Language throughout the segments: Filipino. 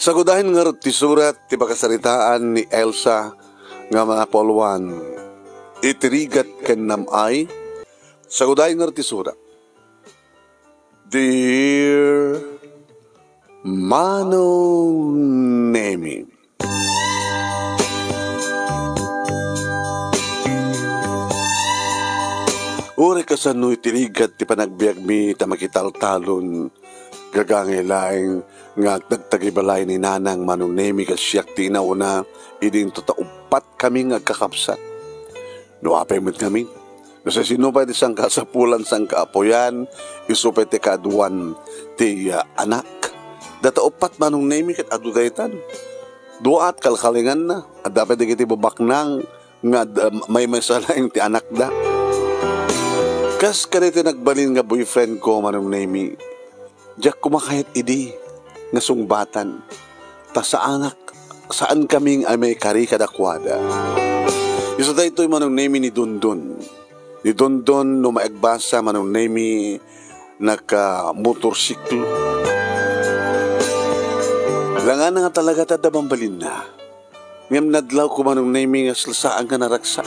Sagudahin nga rin ti surat ti pakasaritaan ni Elsa nga mga polwan. Itirigat ken namay. Sagudahin nga rin ti surat. Dear Manong Nemi, uri kasano itirigat ti panagbiag mi tamakitaltalon gagangilaing nga nagtagibalay ni Nanang Manong Nemi kasyak ti inauna idin tutaupat kami nga kakapsat. Nuapay mo't kami. Kasi sino pa di sang kasapulan sang kaapoyan isupay ti kaduan ti anak. Dataupat Manong Nemi kat adudaytan. Duat kalkalingan na. At dapat di kiti babaknang nga may masalaing ti anak da. Kas kaniti nagbalin nga boyfriend ko Manong Nemi. Diyak kumakahit idi nga sungbatan. Ta sa anak, saan kaming ay may kari kadakwada. Isa tayo ito'y Manong Nemi ni Dundun. Ni Dundun no maigbasa Manong Nemi naka-motorsiklo. Langan na nga talaga tadabambalin na. Ngam nadlaw ko Manong Nemi nga saan ka naraksa.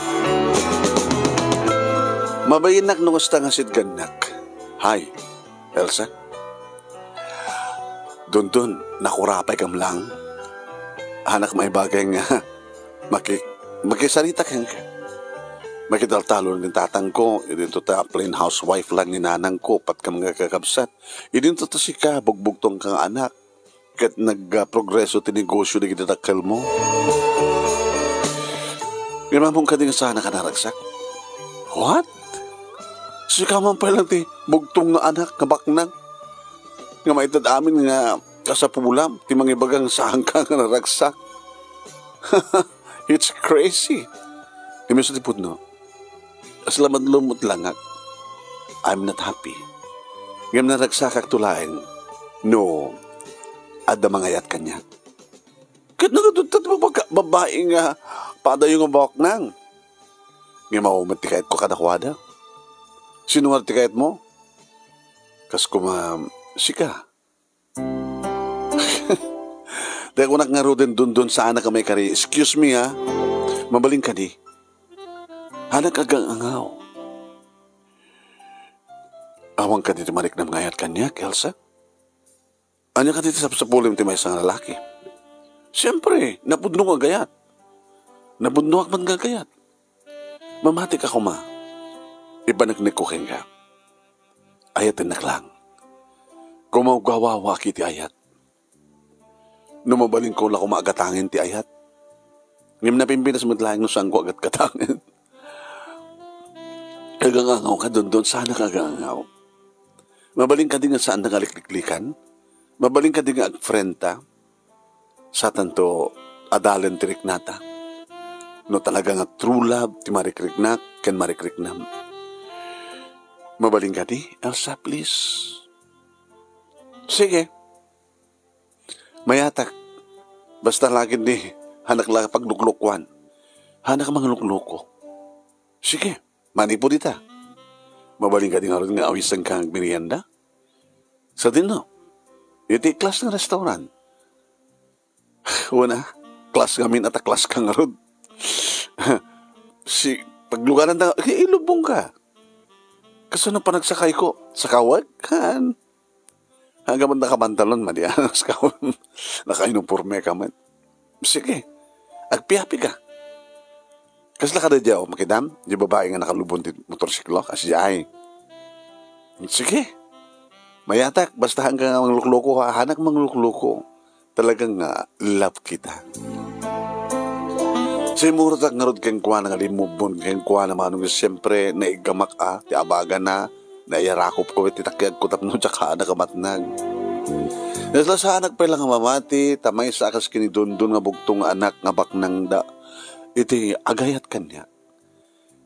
Mabayinak nung gusta nga sidganak. Hi, Elsa. Dundun, nakurapay kam lang. Anak may bagay nga makisarita kang ka. Makitaltalo ng tatang ko, idinto ta plain housewife lang ni nanang ko, pat ka mga kakabsat. Idinto ta si ka, bugbugtong kang anak, kat nagprogreso tinegosyo na ginatakal mo. Pinamamong ka din sana ka naragsak. What? Si ka man pa lang ti, bugtong nga anak, kabaknang. Nga maitad amin nga kasapulam, ti mangibagang saan ka nga naragsak. It's crazy. Kami sa tipod no. Asalamat lumot langak. I'm not happy. Ngam naragsakak tulain. No. Ada mangayat kanya. Kat nagadutat babae nga padayo nga bawak nang. Ngam maumatikayat ko kadakwada. Sino nga tikayat mo? Kas kumam, sika. Dahil ko nakngaro din dun sa anak ka may kari. Excuse me ha. Mabaling ka di. Anak agang angaw. Awang ka dito marik na mangayat kanya, Elsa? Anya ka dito sa pulim ti may isang lalaki. Siyempre, napudno ka gayat. Napudno ka man gagayat. Mamati ka kuma. Ibanagnik ko kaya. Ayatin na lang. Kumagawawa kiti ayat. Numabaling ko lang kumagatangin ti ayat. Ngim na pimpinas mo lang no saan ko agat katangin. Kagangangaw ka doon, sana kagangangaw. Mabaling ka din nga saan nangalikliklikan. Mabaling ka din nga agfrenta. Sa tanto, adalan tirik nata. No talaga nga true love, ti marikriknak, ken marikriknam. Mabaling ka di, Elsa, please. Sige. Mayatak. Basta lagi di, hanak lang pagluklukwan. Hanak mga lukluko. Sige. Mani po dita. Mabaling ka din nga awisan kang merienda. Sa din no. Iti klas ng restaurant. Una, klas ngamin at klas kang arod. Si paglugaran na, ilubong ka. Kaso na panagsakay ko, sa kawag, kan. Hanggang man nakabantalon, madiyan, sa kawag. Naka-inupurme ka man. Sige, agpiapi ka. Kasi lakada dyan ako makidam, di babae nga nakalubon di motorsiklo, kasi ay. Sige, mayatak, basta hanggang mga lukloko, hanak mga lukloko, talagang love kita. Sa imuro tak nga rod keng kwa nga limubon, keng kwa naman nung siyempre naigamak ti abaga na, naiyarakop ko, titakyag ko tapno, tsaka nakamatnag. Nasla sa anak pa lang mamati, tamay sa akas kinidundun nga bugtong anak nga baknang da, iti agayat kanya.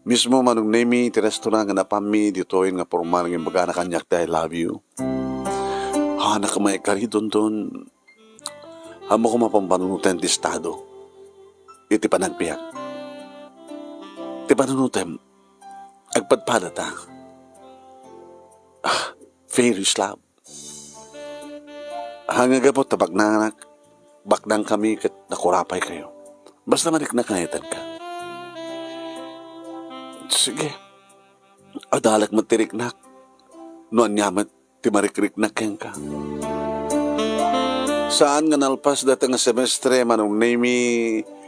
Mismo Manong Nemi, ti restaurant nga napami, ditoin nga porman ng baga na kanyak I love you. Anak ka may kari dun. Hamo ko mapampanunuten ti estado. Iti panagpiyak. Ti panunutem, agpadpada ta. Very love. Hangaga po tabag na anak. baknang kami kat nakurapay kayo. Basta maniknakayetan ka. Sige. Adalag matiriknak. Noan nyamat ti marikriknak ka. Saan nga nalpas dati nga semestre manong nemi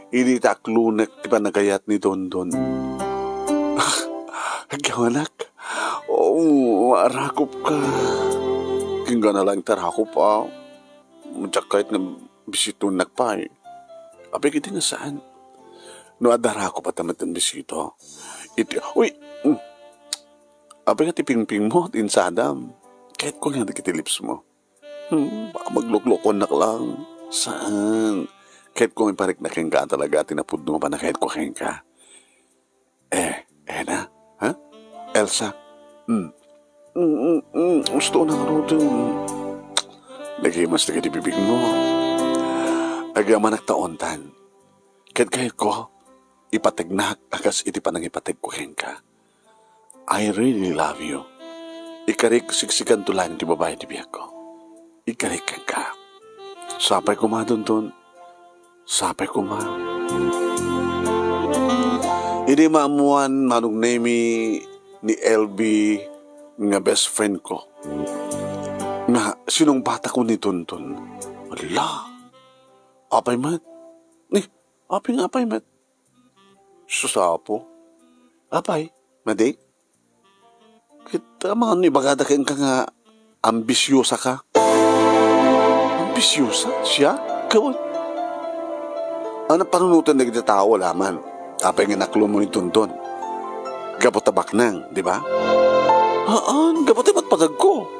hindi taklunak ti panagayat ni Dondon. Agawanak. Oo, arakop ka. Kingga na lang tarakop pa. Mudyak kahit nga bisitunak pa eh. Abi kita nga saan? No adarako pa tamat ng bisito. Uy! Abi nga tipingping mo, tinsadam. Kahit ko nga nakitilips mo. Baka magluklokon na lang. Saan? Kahit ko may parik na keng ka talaga, tinapod mo pa na kahit ko keng ka. Na? Ha? Elsa? Gusto na nga doon. Nagimas na kitibibig mo. Agaman nagtaontan. Kahit ko, ipatignak akas iti pa nang ipatig ko keng ka. I really love you. Ikarik siksikan tulan ti babae ti biyak ko. Ikarik ka. Sapay ko ma doon. Sapay ko ma. Hindi maamuan manong nemi ni LB nga best friend ko. Nga sinong bata ko ni Tuntun. Wala. Apay mat. Apay mat. Susapo. Apay, madi. Kita mga ibagada ka nga ambisyosa ka. Ambisyosa? Siya? Kawal. Ano panunutan na kita tao laman? Apay nga naklo mo ni Tuntun. Gapotabak nang, di ba? Haan, gapotabat patag ko.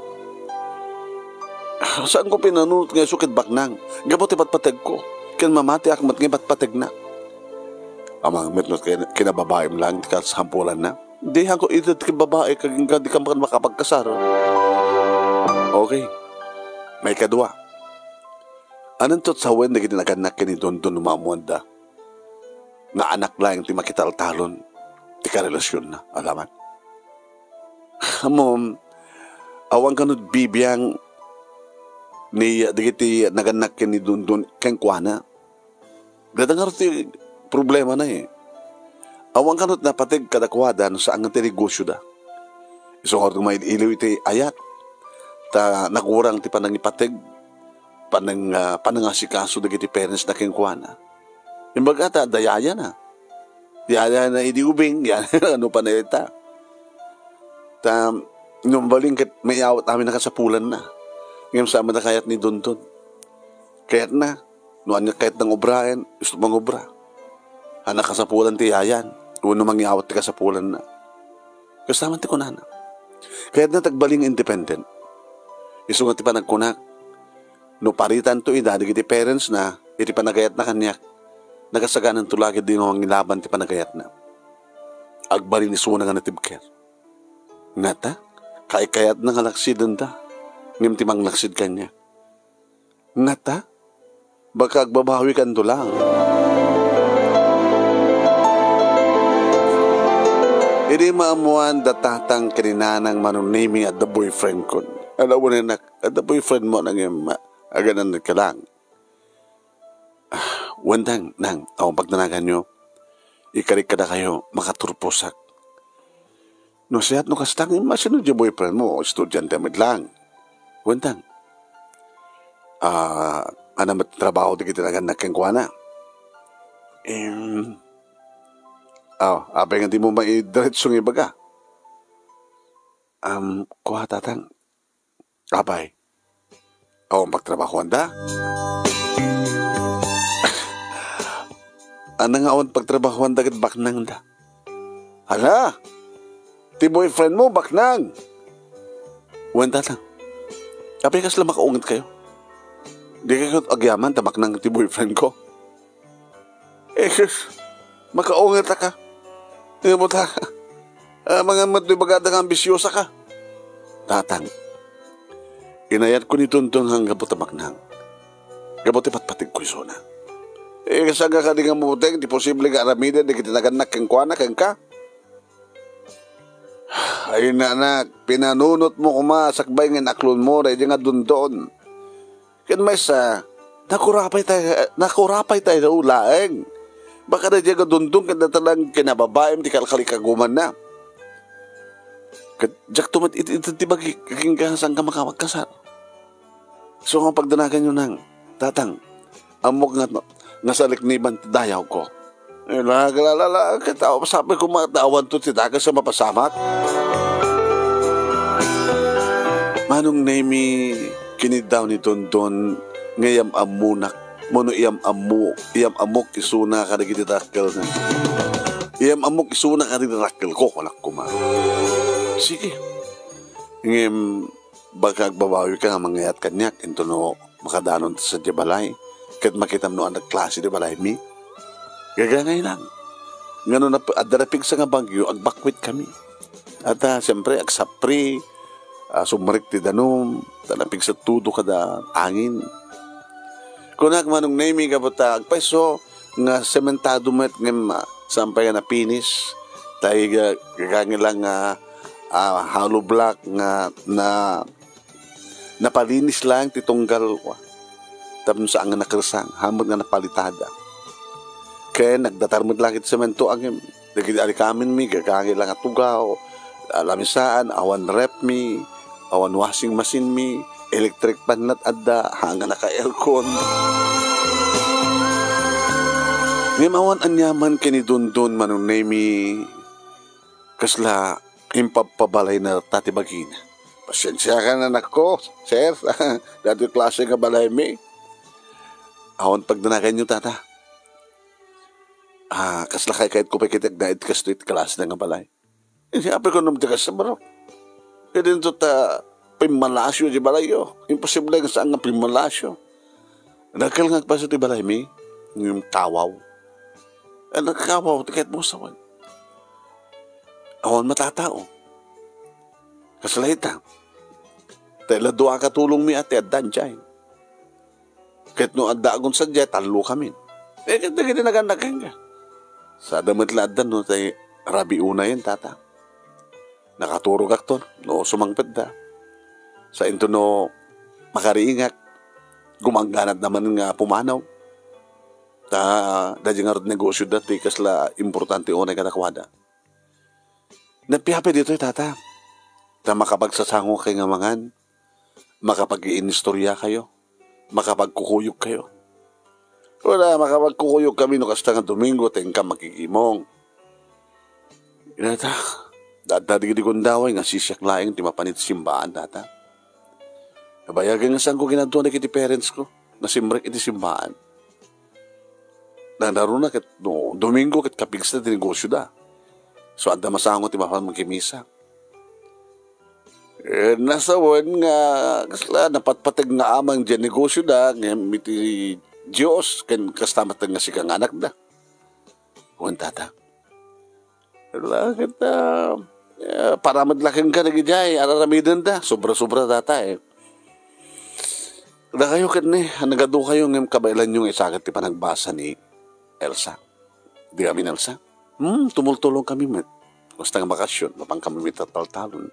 Saan ko pinanunot nga sukit baknang? Gapotabat patag ko. Kan mamati akmat nga patag na. Amang mitnot kinababae mo lang, di ka sampulan na. Di ako itat babae kaging di ka makapagkasar. Okay. May kadwa. Anong tot sa wen na ginaganak ka ni Dondon umamuanda? Na anak lang ti makitaltalon. Di ka relasyon na. Alaman. Amom, awang kanod bibiyang ni digiti naganak ka ni Dondon kang kuana. Gadangar ti problema na eh. Awang kanot na patig kadakwadan sa ang tinegosyo da. Isong ordo may iliw iti ayat. Ta nakurang ti panangipatig. Panangasikaso dagiti parents na kengkuana. Imbaga ta, dayaya na. Dayaya na idi ubing. Yan, ano pa na ita. Ta, nung baling may awat namin nakasapulan na. Ngayon sama na kayat ni Dondon. Kayat na. Noan niya kahit ng obrayan, gusto mang obra. Anak kasapulan ti yayan. Uno mangyawat ti kasapulan na. Kasama ti kunana. Kaya na tagbaling independent. Iso nga ti pa nagkunak. No paritan to ida, iti parents na, iti panagayat na kanyak. Nagasaganan to lagi din ang ilaban ti panagayat na. Agbalin iso na nga natibker. Ngata, kayat na nga laksidon da. Ngim ti mang laksid kanya. Ngata, baka agbabawi kan to lang. Hindi maamuan datatang kininanang manunimi at the boyfriend ko. Alam mo na at the boyfriend mo nang aganan ka lang. Wandang, nang, ang pagdanagan nyo, ikarik ka na kayo, makaturposak. No siyat no kastang, masinod yung boyfriend mo, estudyante mo lang. Wandang, ano trabaho di kita nagan nakengkuana? Apay nga di mo maidiretsong ibaga. Kuha tatang, apay, magtrabaho anda? Ano nga awan pagtrabaho anda kat baknang da? Hala, ti boyfriend mo baknang. Wanda lang. Apay kas lang makaungat kayo. Di kayo agyaman tabak ng ti boyfriend ko. Makaungat ka. Hindi mo ta. Mga matoy bagadang ambisyosa ka. Tatang. Inayat ko ni Tuntun hanggang putabak nang. Gabuti patpatig ko iso na. Kasi nga ka di nga muteng, di posible ka aramida, di kita naganak kang kuana kang ka. Ay na anak, pinanunot mo kumasakbay ng aklon mo, rin nga dundon. Kan may sa nakurapay tayo na ulaeng. Baka na diya kadundong ka na talang kinababaem, di kalkalikaguman na. Jak tumat iti bagi kaging kahasang ka makawagkasar. So kung pagdanagan nyo nang, tatang, amok nga sa likniban dayaw ko. Lagalala, katawa, sabi ko matawan to si Daga sa mapasamak. Manong nemi, kinidaw ni Dondon, ngayam amunak, mono iyam amok isuna ka na ginirakal na. Iyam amok isuna ka na ginirakal ko, walak kuma. Sige. Ngayam, baka agbabawi ka nga mangyayat kanyak, ito no, makadanon sa dibalay, kat makitam no anak klase dibalay mi. Gagangay lang. Ngano na, at darapig sa nga bagyo, agbakwit kami. At siyempre, agsapri, sumarik ti danom, talapig sa tudo kada angin. Kung manong nami ka ba ta, agpaiso, nga sementado met nga sampay na pinis, tayo gagangay lang hollow block nga napalinis lang titunggal tapos sa ang nakarsang hamod nga napalitada kaya nagdatarmod lang iti semento ang nagkidali kamin mi gagangay lang at tugaw alamisaan awan rep mi awan washing machine mi electric pan nat adda hanga naka aircon ngayon awan anyaman kini dundon manong nemi kasla impappabalay na tatibagina. Pasensya ka na nako, sir. Dati klase nga balay mi. Awan pagdanakan nyo, tata. Kasla kahit ko pa kitag na itkas to klase na nga balay. Siyempre ko naman tikas sa baro. Kaya din ito pimalasyo di balay yo. Imposible nga saan nga pimalasyo. Nagkalangag pa sa ti balay mi. Yung tawaw. Nagkakawaw, tikait mo sawan. Awan matatao. Kasalita. Tela doa katulong mi ate addan dyan. Kahit no adda agon sa dyan, talo kami. Kahit naganagan ka. Sa damat ladan no, tayo rabi una yun, tata. Nakaturog akton, no sumangpad da. Sa into no makariingak, gumangganat naman nga pumanaw. Dadya nga rod negosyo dati, kasla importante o na kadakwada. Napihapi dito tata. Na makapagsasango kayo nga mangan. Makapag-iinistorya kayo. Makapagkukuyog kayo. Wala, makapagkukuyog kami no kasta nga Domingo, tayong ka makikimong. Inata, dati di kundaway nga sisyak laing ti mapanit simbaan tata. Nabayagan nga saan ko ginadwa na kiti parents ko. Nasimrek iti simbaan. Nandaro na kat no, Domingo kat kapigs na tinegosyo da. So, anda masangot ti mapan magkimisa. Nasa wan nga, kasla, napatpatag nga amang dyan negosyo da, nga miti Diyos, kan kastamat nga si kang anak da. Wan tata. Lakit para madlaking ka nagijay, araramidan da, sobra-sobra tata Da kayo kan nagado kayo ng kabailan yung isagat ti panagbasa ni Elsa. Di kami Elsa? Tumultulong kami met. Basta nga bakasyon, mapang kami mitataltalon.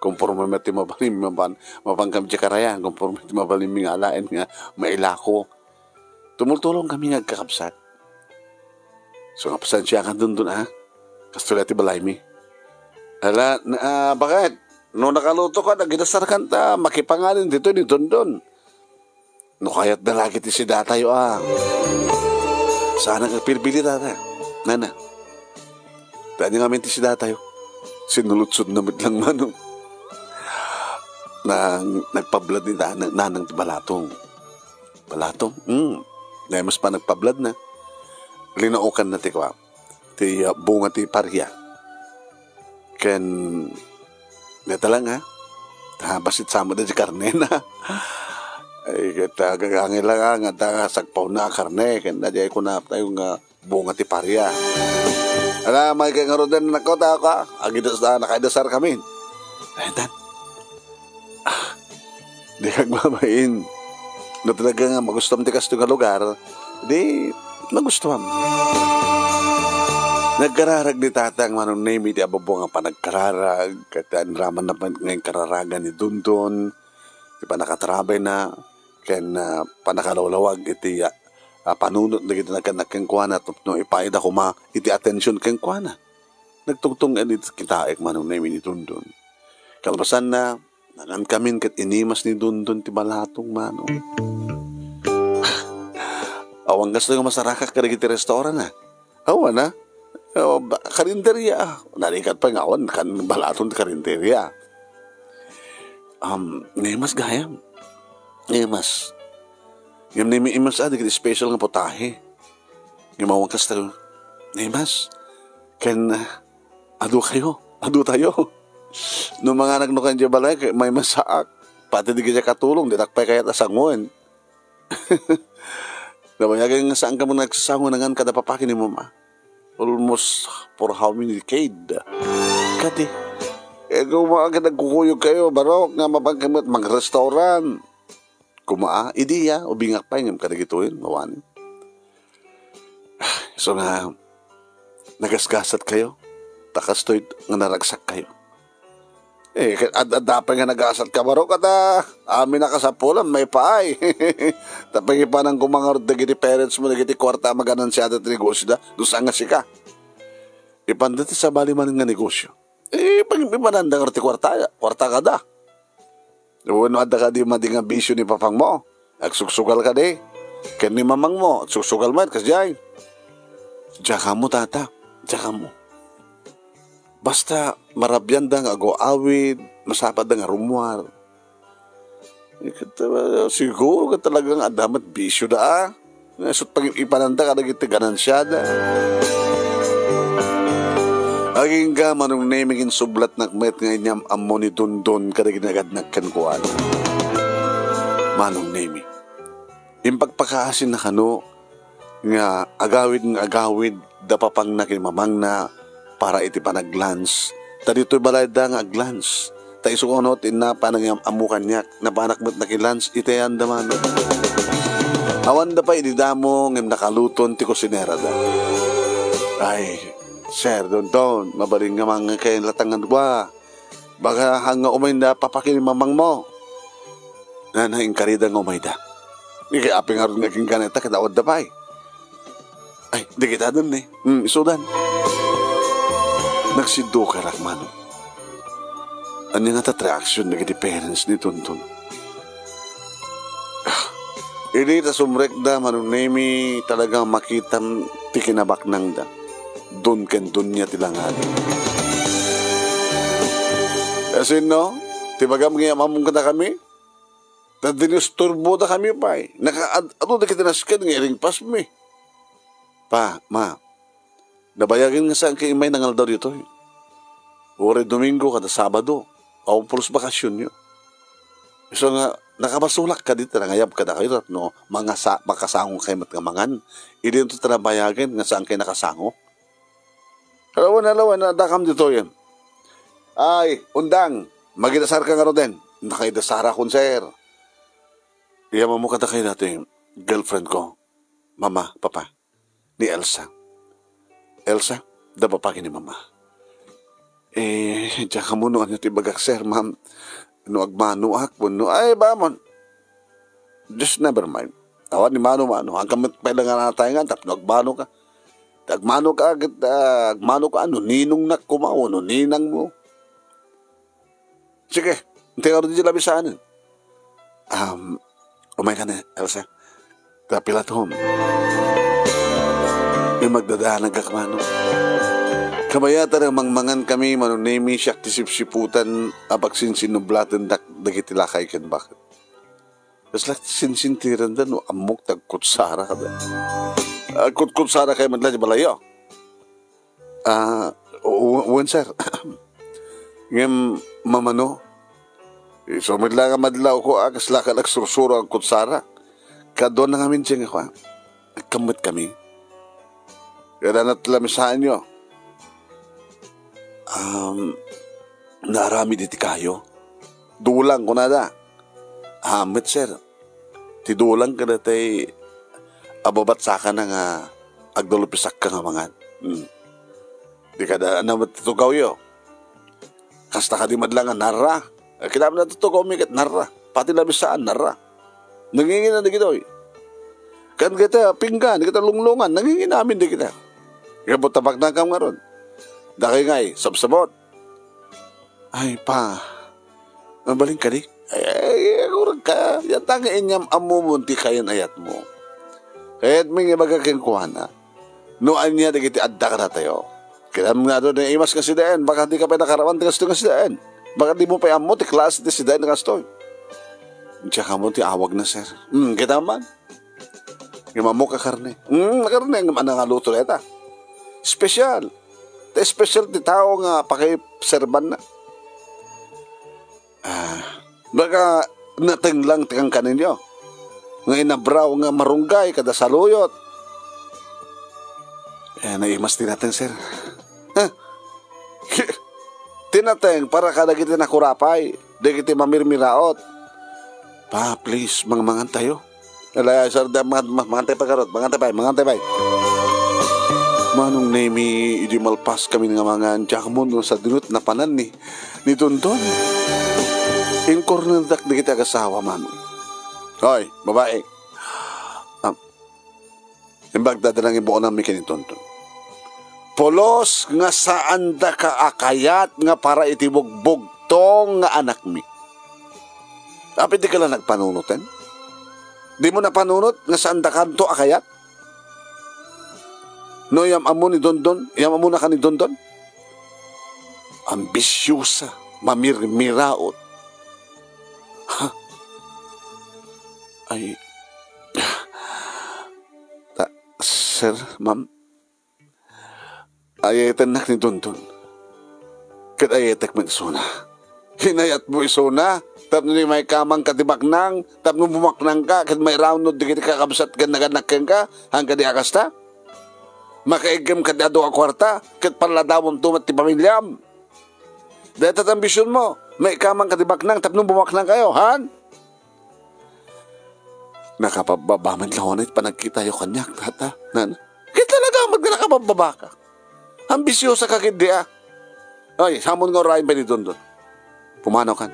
Conforme mati mabalim, mapang kami karayan, conforme mati mabalim nga alain nga mailako. Tumultulong kami nga kakapsat. So nga pasensya ka dun ha? Kastulati balay mi. Hala, bakit? No nakaluto ka, naginasar kanta, makipangalin dito ni Dondon. No kaya't na lagi ti si datayo Sana kagpilbili tata. Nana. Tanya nga minti si datayo. Sinulutsod na lang mano. Nagpablad ni nanang ti balatong. Balatong? Mas pa nagpablad na. Linaukan na ti kwa. Ti bunga ti parya. Ken neta lang basit sama na di karne na. Ay kita gagangin lang nga sagpaw na karne. Ken na ko na tayo nga bunga ti parya. Ala, may kangarodan na kota ka. Agidas na nakaidasar kami. Ayun, di kagmamain. No talaga nga magustom ti kasto nga lugar. Di magustuhan. Nagkararag ni tatang manong name iti ababo nga panagkararag. Kaya raman na ngayong kararagan ni Dundon. Di pa nakatrabay na. ken panakalawlawag iti panunot na kita nagkanakeng kuana no ipaida ko ma iti atensyon keng kuana. Nagtugtong edit kita manong nemi ni Dundun. Kalbasan na nangan kamin kat inimas ni Dundun ti balatong manong. Awang gasto nga masarakak kada iti restaurant na. Awan na. Karinderya. Narikat pa nga awan kan balatong karinderya. Ngemas gayam. Ngemas. Ngam nemi imas iti special nga potahe. Ngimawang kasta. Ngemas. Ken adu tayo. No mga anak no kanya balay, may masaak. Pati di kaya katulong, di takpay kaya tasangon. Nabayagan nga saan ka mo nagsasangon nangan kada papakin ni mama. Almost for how many decade. Kati, kung mga nagkukuyog kayo, barok nga mapagkamot, mag-restaurant. Kumaa, idiya, ubingak pa yung kadagituin, mawanin. So nga, nagasgasat kayo, takastoy nga naragsak kayo. Dapat nga nagasat ka baro kada amin nakasapulan may paay. Tapos pa nang kumangarod dagiti parents mo dagiti kwarta maganan siya dati negosyo da dusa nga sika. Ipandati sa bali man nga negosyo. Pag ipananda nga ti kwarta ka da. Uno ada ka di mading bisyo ni papang mo. Agsusugal ka di. Ken ni mamang mo agsusugal man kasjay. Diyan mo tata. Diyan mo. Basta marabyan da nga awid, masapad da nga rumwar. Siguro ka talagang adamat bisyo da. Nasot pag ipananda ka nagiti ganansya da. Aging ka manong namingin sublat nakmet nga inyam amo ni Dundun kada ginagad nagkankuan. Manong nami. Impagpakaasin na kano nga agawid da papang nakimamang na para iti panaglans. Ta dito'y balay da nga aglans. Ta isukunot na panang amukan niyak na panakmat nakilans iti andaman. Awan da pa ididamo ngem nakaluton ti kusinera da. Ay, sir, don, mabaling nga mga kayo latangan ba? Baka hanga umay na papakin mamang mo. Na naingkarida nga umay da. Hindi kaya aping harun naging ganeta katawad da pa eh. Ay, di kita dun eh. Isudan. Nagsido ka rakmano. Ano nga attraction na giti parents ni Tuntun? Ini ta sumrek da manong nemi talagang makitam ti kinabaknang da. Dun ken dun niya tilangan. Kasi no, tibagam nga mamong kada kami. Na dinusturbo da kami pa eh. Ano da kita naskan nga iring pas me. Pa, ma, nabayagin nga saan kayo may nangal daw dito. Ore Domingo kada Sabado. O pulos bakasyon nyo. So nga, nakabasulak ka dito. Nangayab ka na kayo. No, makasangong kayo matkamangan. Hindi ito tanabayagin nga saan kayo nakasango. Alawan na dakam dito yan. Ay, undang. Magidasar ka nga ro din. Nakaidasara kun sir. Iyaman mo kada kayo natin. Girlfriend ko. Mama, papa. Ni Elsa. Elsa, da papakin ni mama. Diyan ka mo noon yung tibagak, sir, ma'am. Ano agmano akpon, no? Ay, ba, man. Just never mind. Awan ni mano. Ang kamit pala nga natayangan, tapos agmano ka. Agmano ka, ano, ninong nak kumaw, no, ninang mo. Sige, hindi ka rin dyan labisaan. Umay ka na, Elsa. Kapilat home. Yung magdadahan agakmano. Kabayata ng mangmangan kami, manunemi siyak tisip-siputan, abaksin sinublatan dagitilakay kan bakit. Tapos lang sinsintiran da, no, amok tagkutsara ka da. Kutsara kayo madla di balayo. Uwan sir. Ngayon, mamano, so madla ka madlaw ko, akas laka nagsursuro ang kutsara. Kadon na ngamin siya nga ko, nagkamot kami. Kaya natlamisaan nyo. Narami diti kayo. Dulang ko na da. Amit sir. Ti dulang ka na tay ababat sa ka na nga agdulupisak ka nga mga. Di ka na matitugaw yo. Kasta ka di madlang nga nara. Kinama na tutugaw mikat nara. Pati labisaan nara. Nangingin na di kita, oy. Kan kita pinggan, kita lunglungan, nangingin namin di kita. Kapot tabak na kam nga ron. Daki nga sabsabot. Ay pa, mabaling ka di? Ay, kurang ka. Yan tanga inyam amumunti kayan ayat mo. Kaya't may ibagaking kuhana. Noan niya di kita adda ka na tayo. Kaya nga doon na imas ka si Daen, baka di ka pa nakarawan ti kasto nga si Daen. Baka di mo pa amo ti klase ti si Daen nga kasto. Tsaka mo ti awag na sir. Kita man. Ngama mo ka karne. Karne, ngama nga luto neta. Special. Special ti tao nga pakiserban na. Baka natinglang tikang kaninyo. Nga inabraw nga marunggay kada saluyot. Naimas din natin, sir. Tinateng para kada kita nakurapay. Di kita mamirmiraot. Pa, please, mangan tayo. Alay, sir, mangantay pa karot. Mangantay pa. Manong nemi, idi malpas kami nga mga jakamon sa dinut na panan ni Dondon. Inkornandak di kita kasawa, manong. Hoy, babae. Imbag dadalang ibuko namin kinitondon. Polos nga saan da ka akayat nga para itibugbog tong nga anak mi. Apit di ka lang nagpanunutin? Di mo napanunot nga saan da kanto akayat? No, yam amo ni Dondon? Yam amo na ka ni Dondon? Ambisyosa, mamirmiraot. Ay, sir, ma'am, ayatan nak ni Dondon. Kat ayatak mo isuna. Hinayat mo isuna. Tapno ni may kamang katibaknang. Tapno bumaknang ka. Kat may round di kita kakabsat ka naganakkan ka. Hangga di akasta. Makaigam ka di ado ka kwarta. Kat paladawam tumat ti pamilyam. Dahil tatambisyon mo. May kamang katibaknang. Tapno bumaknang kayo. Han? Nakapababaman lang ako na panagkita yung kanyak. Tata. Nan? Kaya talaga magnakapababa ka. Ambisyosa ka kid di ah. Ay, samon nga orayin pa ni Dondon. Pumanaw kan.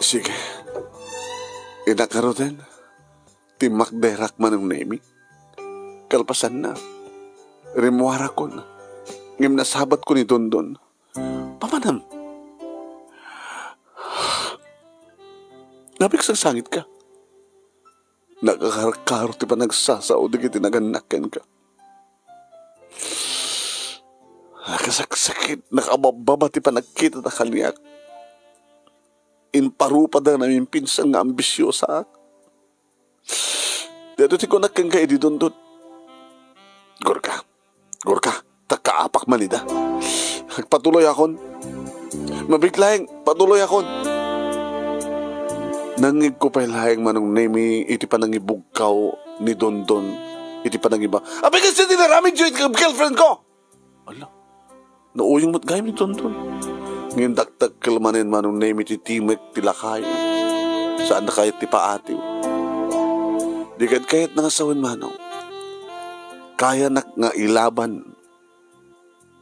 Sige. Inakaroten. Timakderak man ang nemi. Kalpasan na. Rimuara ko na. Ngim nasabat ko ni Dondon. Pamanam. Nabik sa sangit ka. Nakakarkaro ti pa nagsasao di kiti naganakken ka. Nakasakit, nakabababa ti pa nagkita na kaliyak. Inparupa da namin pinsang nga ambisyosa. Dito ti ko nakken ka edi Dondon. Gorka, takaapak manida. Patuloy akon. Mabiglaeng, patuloy akon. Nangig ko pa ilahing manong nemi, iti pa nangibugkaw ni Dondon, iti pa nangiba. Abay kasi dinaramin dyan girlfriend ko! Ala, nauyong mo't gayam ni Dondon. Ngayon daktak kalmanin manong nemi, iti timek tilakay. Saan na kahit ti paatiw. Di kahit nangasawin manong. Kaya nak nga ilaban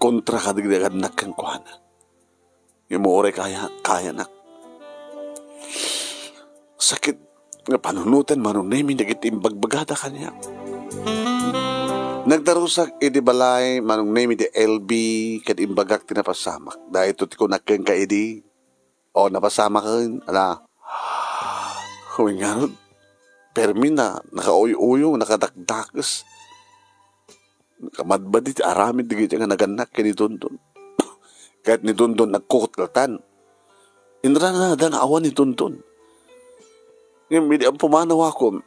kontra kadigdagan nakang kuhana. Yung mo ore kaya nak. Sakit nga panunutan manong nemi nagitimbagbaggada kanya. Nagdarusak edi balay manong nemi di LB kad imbagak tinapasamak. Dahil ito ko nakeng ka edi o napasamak ka rin. Ala, huwing nga ron. Permi na nakauyo-uyong nakadakdakas. Nakamadbad iti aramid di nga naganak kay ni Dondon. Kahit ni Dondon nagkukutlatan. Indra na nga awan ni Dondon. Ngayon, ang pumanaw ako,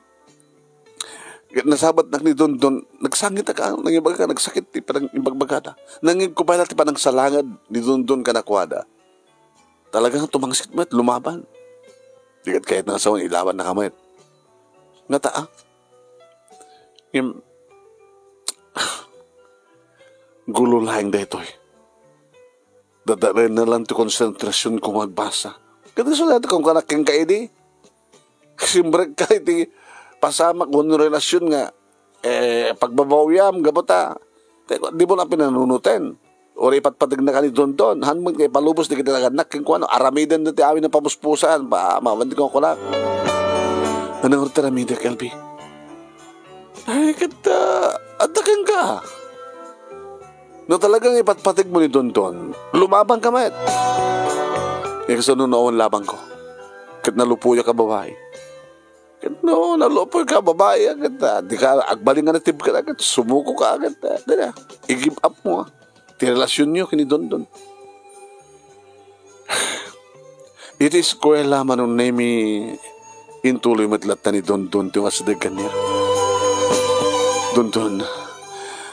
nasabat na ni Dondon, nagsangit ka, nangibaga ka, nagsakit, parang imbagbagada. Nangig ko pa natin pa ng salangad ni Dondon ka nakwada. Talagang tumangsit mo at lumaban. Dikat kahit nasawan, ilaban na kamay. Ngataa. Ngayon, gulo lang dito eh. Dadarin na lang ito konsentrasyon ko magbasa. Kada sa lahat kung kanaking kaidi, simbrek ka iti pasamak mo relasyon nga pagbabawyam gabota di mo na pinanunutin Ora ipatpatig na ka ni Don. Hanman kay palubos di kita naganak. Kung ano, aramidan na ti amin ng pamuspusan. Mamandig ko lang. Anong orta ramida, Kelby? Ay, kata, atakan ka. No talagang ipatpatig mo ni Don, lumaban ka, mat. Kaya kasi noon labang ko. Kat nalupuya ka babae. Kat no, nalupuya ka babae. Kat di ka, agbaling nga natib ka. Kat sumuko ka agad. Dala, i-give up mo. Ti relasyon niyo kini Don. Iti eskwela manong nemi intuloy matlatan ni Don tiwas de ganyan. Don.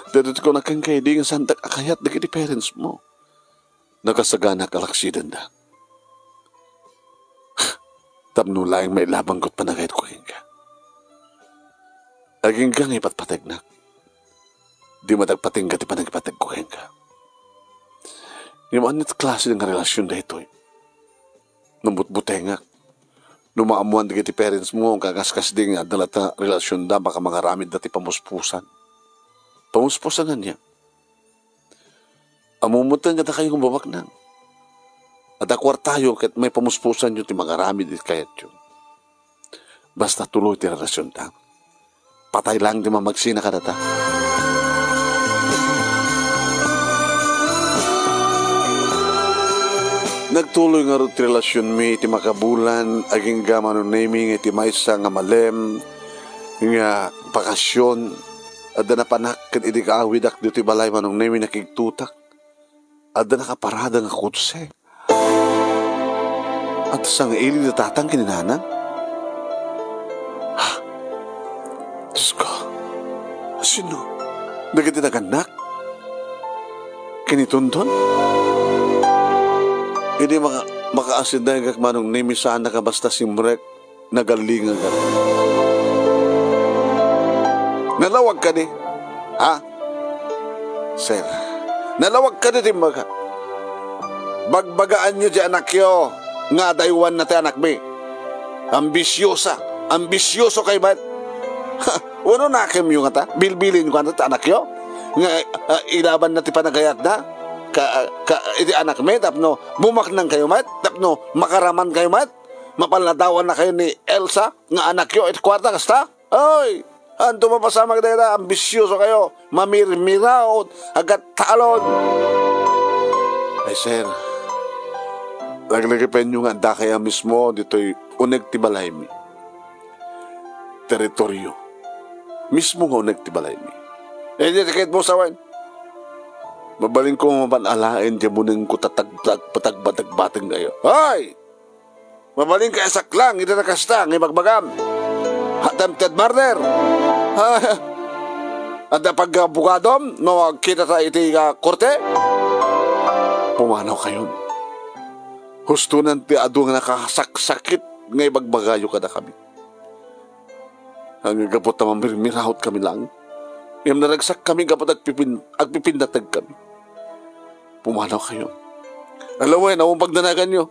Dito ko na kang kaidi nga santak akayat na kiti parents mo. Nakasagana kalaksidan da. Tapno laing may labanggot pa na kahit kuhin ka. Aging kang ipatpatag na. Di matagpating ka ti pa nagpatag kuhin ka. Yung anit klase ng relasyon na ito eh. Nambut-butengak. Numaamuan di kiti parents mo, ang kagaskas din nga dalata relasyon da, baka mga ramid dati pamuspusan. Pamuspusan na niya. Amumutan ka na kayong babak na. At akwar tayo, kahit may pamuspusan yun, ti mga ramid di kayat yun. Basta tuloy ti relasyon da. Patay lang di mamagsina ka data. Nagtuloy nga rin relasyon mi, iti makabulan, aging gaman ng naming, iti maysa nga malem, nga bakasyon, ada na panak, kat iti kaawidak, dito balay manong naming nakigtutak, ada na kaparada nga kutse. At sang ili na tatang kininanang, ha? Diyos ko, sino? Nagiti naganak? Kinitundon? Hindi makaasin na yung manong nimisana ka basta simrek nagalingan ka. Nalawag ka ni. Ha? Sir, nalawag ka ni timbaga. Bagbagaan nyo di anak yo. Nga daywan na ti anak mi. Ambisyoso kay ba't? Wano nakim yung ata? Bilbilin ko na ti anak yo. Nga ilaban na ti panagayat na. Iti anak me, tapno bumak nang kayo mat, tapno makaraman kayo mat, mapaladawan na kayo ni Elsa, nga anak yo, iti kwarta kasta, ay, anto mapasama ka dahil, ambisyoso kayo, mamirmiraot, agat talon. Ay sir, naglagipin nyo nga da kaya mismo, dito'y uneg tibalay mi, teritoryo, mismo nga uneg tibalay mi. Eh, di tikit mo sawan. Mabaling ko mabanalain di mo nang ko patagbatag-batang kayo. Hoy! Mabaling ka saklang, ito na kastang, ibagbagam. Attempted murder. At na pag-bugadom, no, kita sa iti korte. Pumanaw kayo. Husto nan ti adu nga nakasakit nga ibagbagayo ka na kami. Ang gabot na mamirahot kami lang. Yung naragsak kami kapag agpipindatag kami. Pumanaw kayo. Alaway, nawang pagdanagan nyo.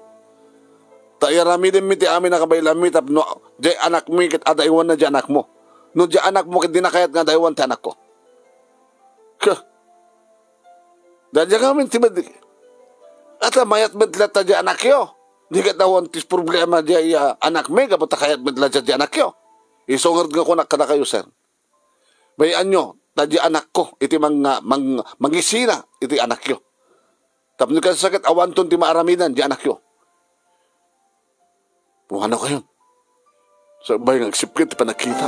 Tayarami din miti amin na kabailami tap no, jay anak mo kit adaiwan na jay anak mo. No jay anak mo kit dinakayat nga adaiwan ti anak ko. Dahil kami tibad. At mayat medlat ta jay anak yo. Di kat dawan tis problema jay anak mo kapag takayat medlat jay anak yo. Isongard nga ko nakada kayo, sir. Bayan nyo, tadya anak ko, iti mangisina, iti anak yo. Tapos ka sakit, awanton ti maaraminan, di anak yo. Puhanaw kayo. So, bayang agsipkit, pa nakita.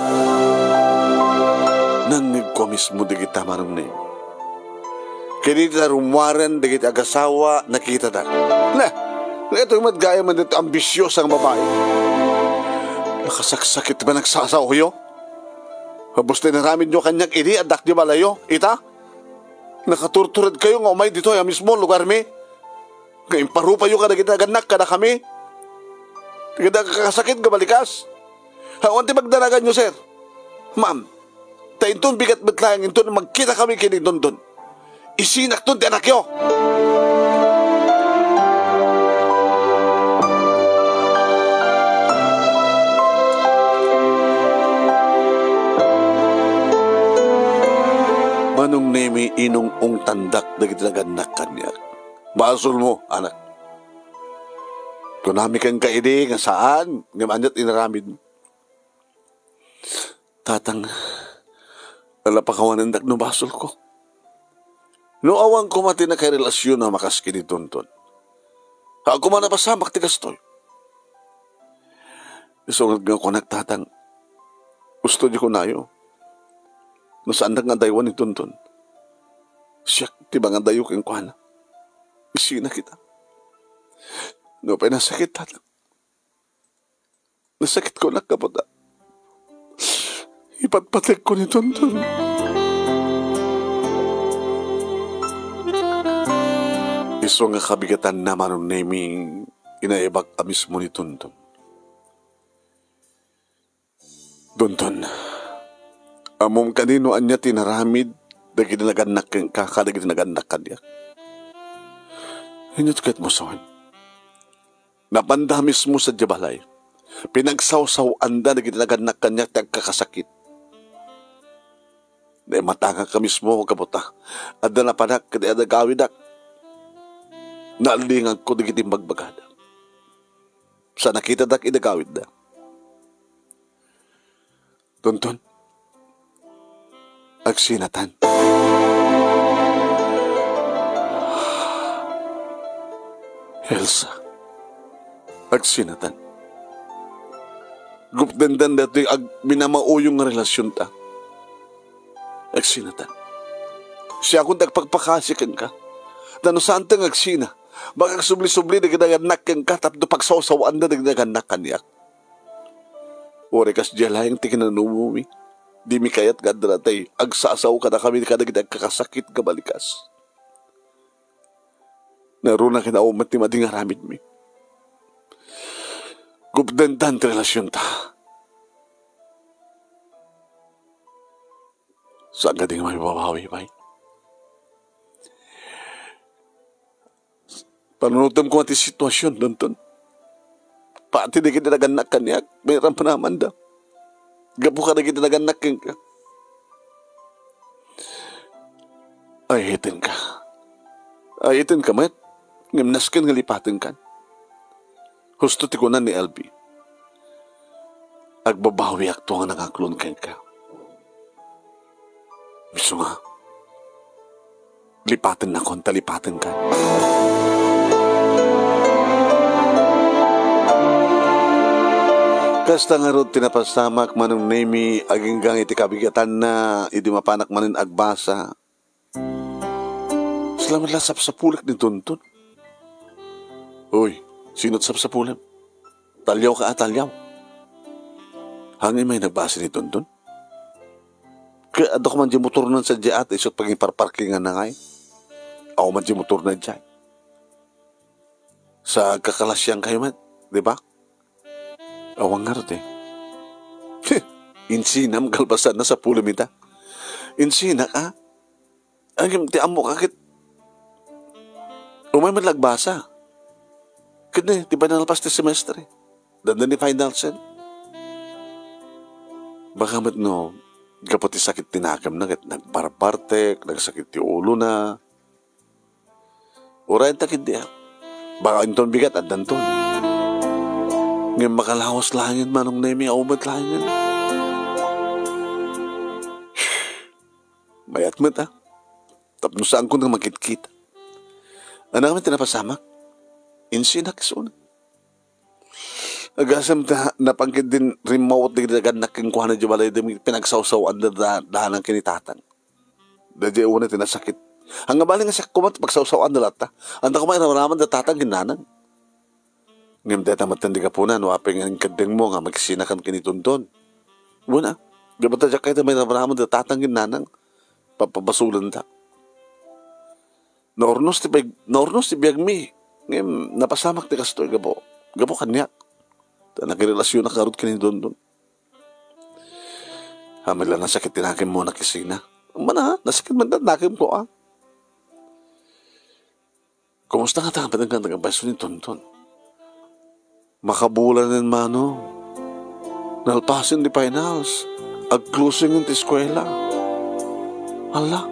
Nangig ko mismo, di kita marong na yun. Kaya di kita rumwaran, di kita agasawa, nakita na. Ito yung madgaya man dito, ambisyos ang babae. Nakasaksakit ba nagsasaw yo? Habos na namin nyo kanyang ini, adak di balayo, ita? Nakaturturad kayo nga umay dito, ya mismo lugar mi. Ngayon parupa yung kada kita ganak, kada kami. Kada kakasakit, kabalikas. Hawan ti magdaragan nyo, sir. Ma'am, tainton bigat betlang, inton magkita kami kini Don. Isinak ton ti anak yo. Manong nemi inong ung tandak dagiti naganak kanya. Basol mo, anak. Kunami kang kaidi nga saan, nga anyat inaramid mo. Tatang, alapakawanan dak no basol ko. No awang ko mati na kay relasyon na makaski ni Tonton. Ako man napasamak ti kastoy. Isungad nga ko nagtatang, gusto niyo ko nayo. No saan nga daywan ni Tonton? Siya, di ba nga dayo kang kuhana? Isina kita. No pa nasakit tatang. Nasakit ko na kapata. Ipatpatik ko ni Tonton. Iso nga kabigatan naman ng naming inaibag amis mo ni Tonton. Tonton, amom kanino anya tinaramid dagi naganak ka kadagi naganak kanya. Inyot kat mo son. Napandamis mo sa jabalay. Pinagsaw-saw anda dagi naganak kanya tagkakasakit. Na matanga ka mismo kaputa. Adda na panak kadi ada gawidak. Naalingan ko dagi magbagada. Sa nakita dak idagawid da. Tonton, agsinatan. Elsa, agsinatan. Gupdendan dati ag minamauyong nga relasyon ta. Agsinatan. Siya akong nagpagpakasikan ka. Dano saan tang agsina? Baka subli-subli na ginaganak kang ka tapos pagsawsawaan na ginaganak kanyak. Ore kas jalayang tikinanumumi. Di mi kayat gadratay. Agsasaw ka na kami kada kita kakasakit kabalikas. Naruna kinaumat ni mading aramid mi. Gupdendan relasyon ta. Saan ka din may babawi, bay? Panunutom ko ang sitwasyon, Tonton. Pati di kita naganak kanyak, mayroon pa naman daw. Gapo ka na kita naganak ka. Ayitin ka. Ayitin ka, mat. Ngimnaskan nga lipatin ka. Husto tikunan ni LB. Agbabawi akto nga nangaklon ka. Miso nga. Lipatin na kon, talipatin ka. Kasta nga ron tinapasamak manong nemi aginggang iti kabigatan na idi mapanak manin agbasa. Salamat lang sapsapulik ni Tonton. Uy, sinot sapsapulik? Talyaw ka talyaw. Hangin may nagbasa ni Tonton? Kaya adok man di motor nun sa diya at isot paging parparkingan na ngay. Ako man di motor na diya. Sa kakalasyang kayo man, di ba? Awang nga rin Insinam galbasan na sa pulimita. Insina ka? Ang tiam mo kakit. Umay man lagbasa. Kaya di ba nalpas ti semestre? Dandan ni final sen. Baka mat no, kapati sakit tinakam na kat nagparpartek, nagsakit ti ulo na. Urayan takit diya. Baka inton bigat at danton. Ngayon makalawas langin manong nemi aumat langin. Mayat mo ta. Tapos saan ko nang makit-kita. Ano kami tinapasamak? Insinak iso na. Agasam ta napangkid din remote di naganak yung kuha na jubalay din pinagsawsawan na dahanang kinitatan. Dadya una tinasakit. Hanggang bali nga siya kumat pagsawsawan na lata. Anda ko may ramaraman na tatang ginanang. Ngayon data matandi ka po na, waping ang kadeng mo nga magsinakan kinitunton. Muna, gabata dyan kayo may ramaraman na tatangin nanang papabasulan ta. Naornos ti biyagmi. Ngayon, napasamak ti kastoy, gabo kanyak. Nakirelasyon na karot kinitunton. Hamila nasakit tinakim mo na kisina. Mana, nasakit man nakim ko Kumusta nga tangan pa nagbaso ni Tonton? Makabulan ng mano. Nalpasin di finals. Ag-closing ng eskwela. Ala.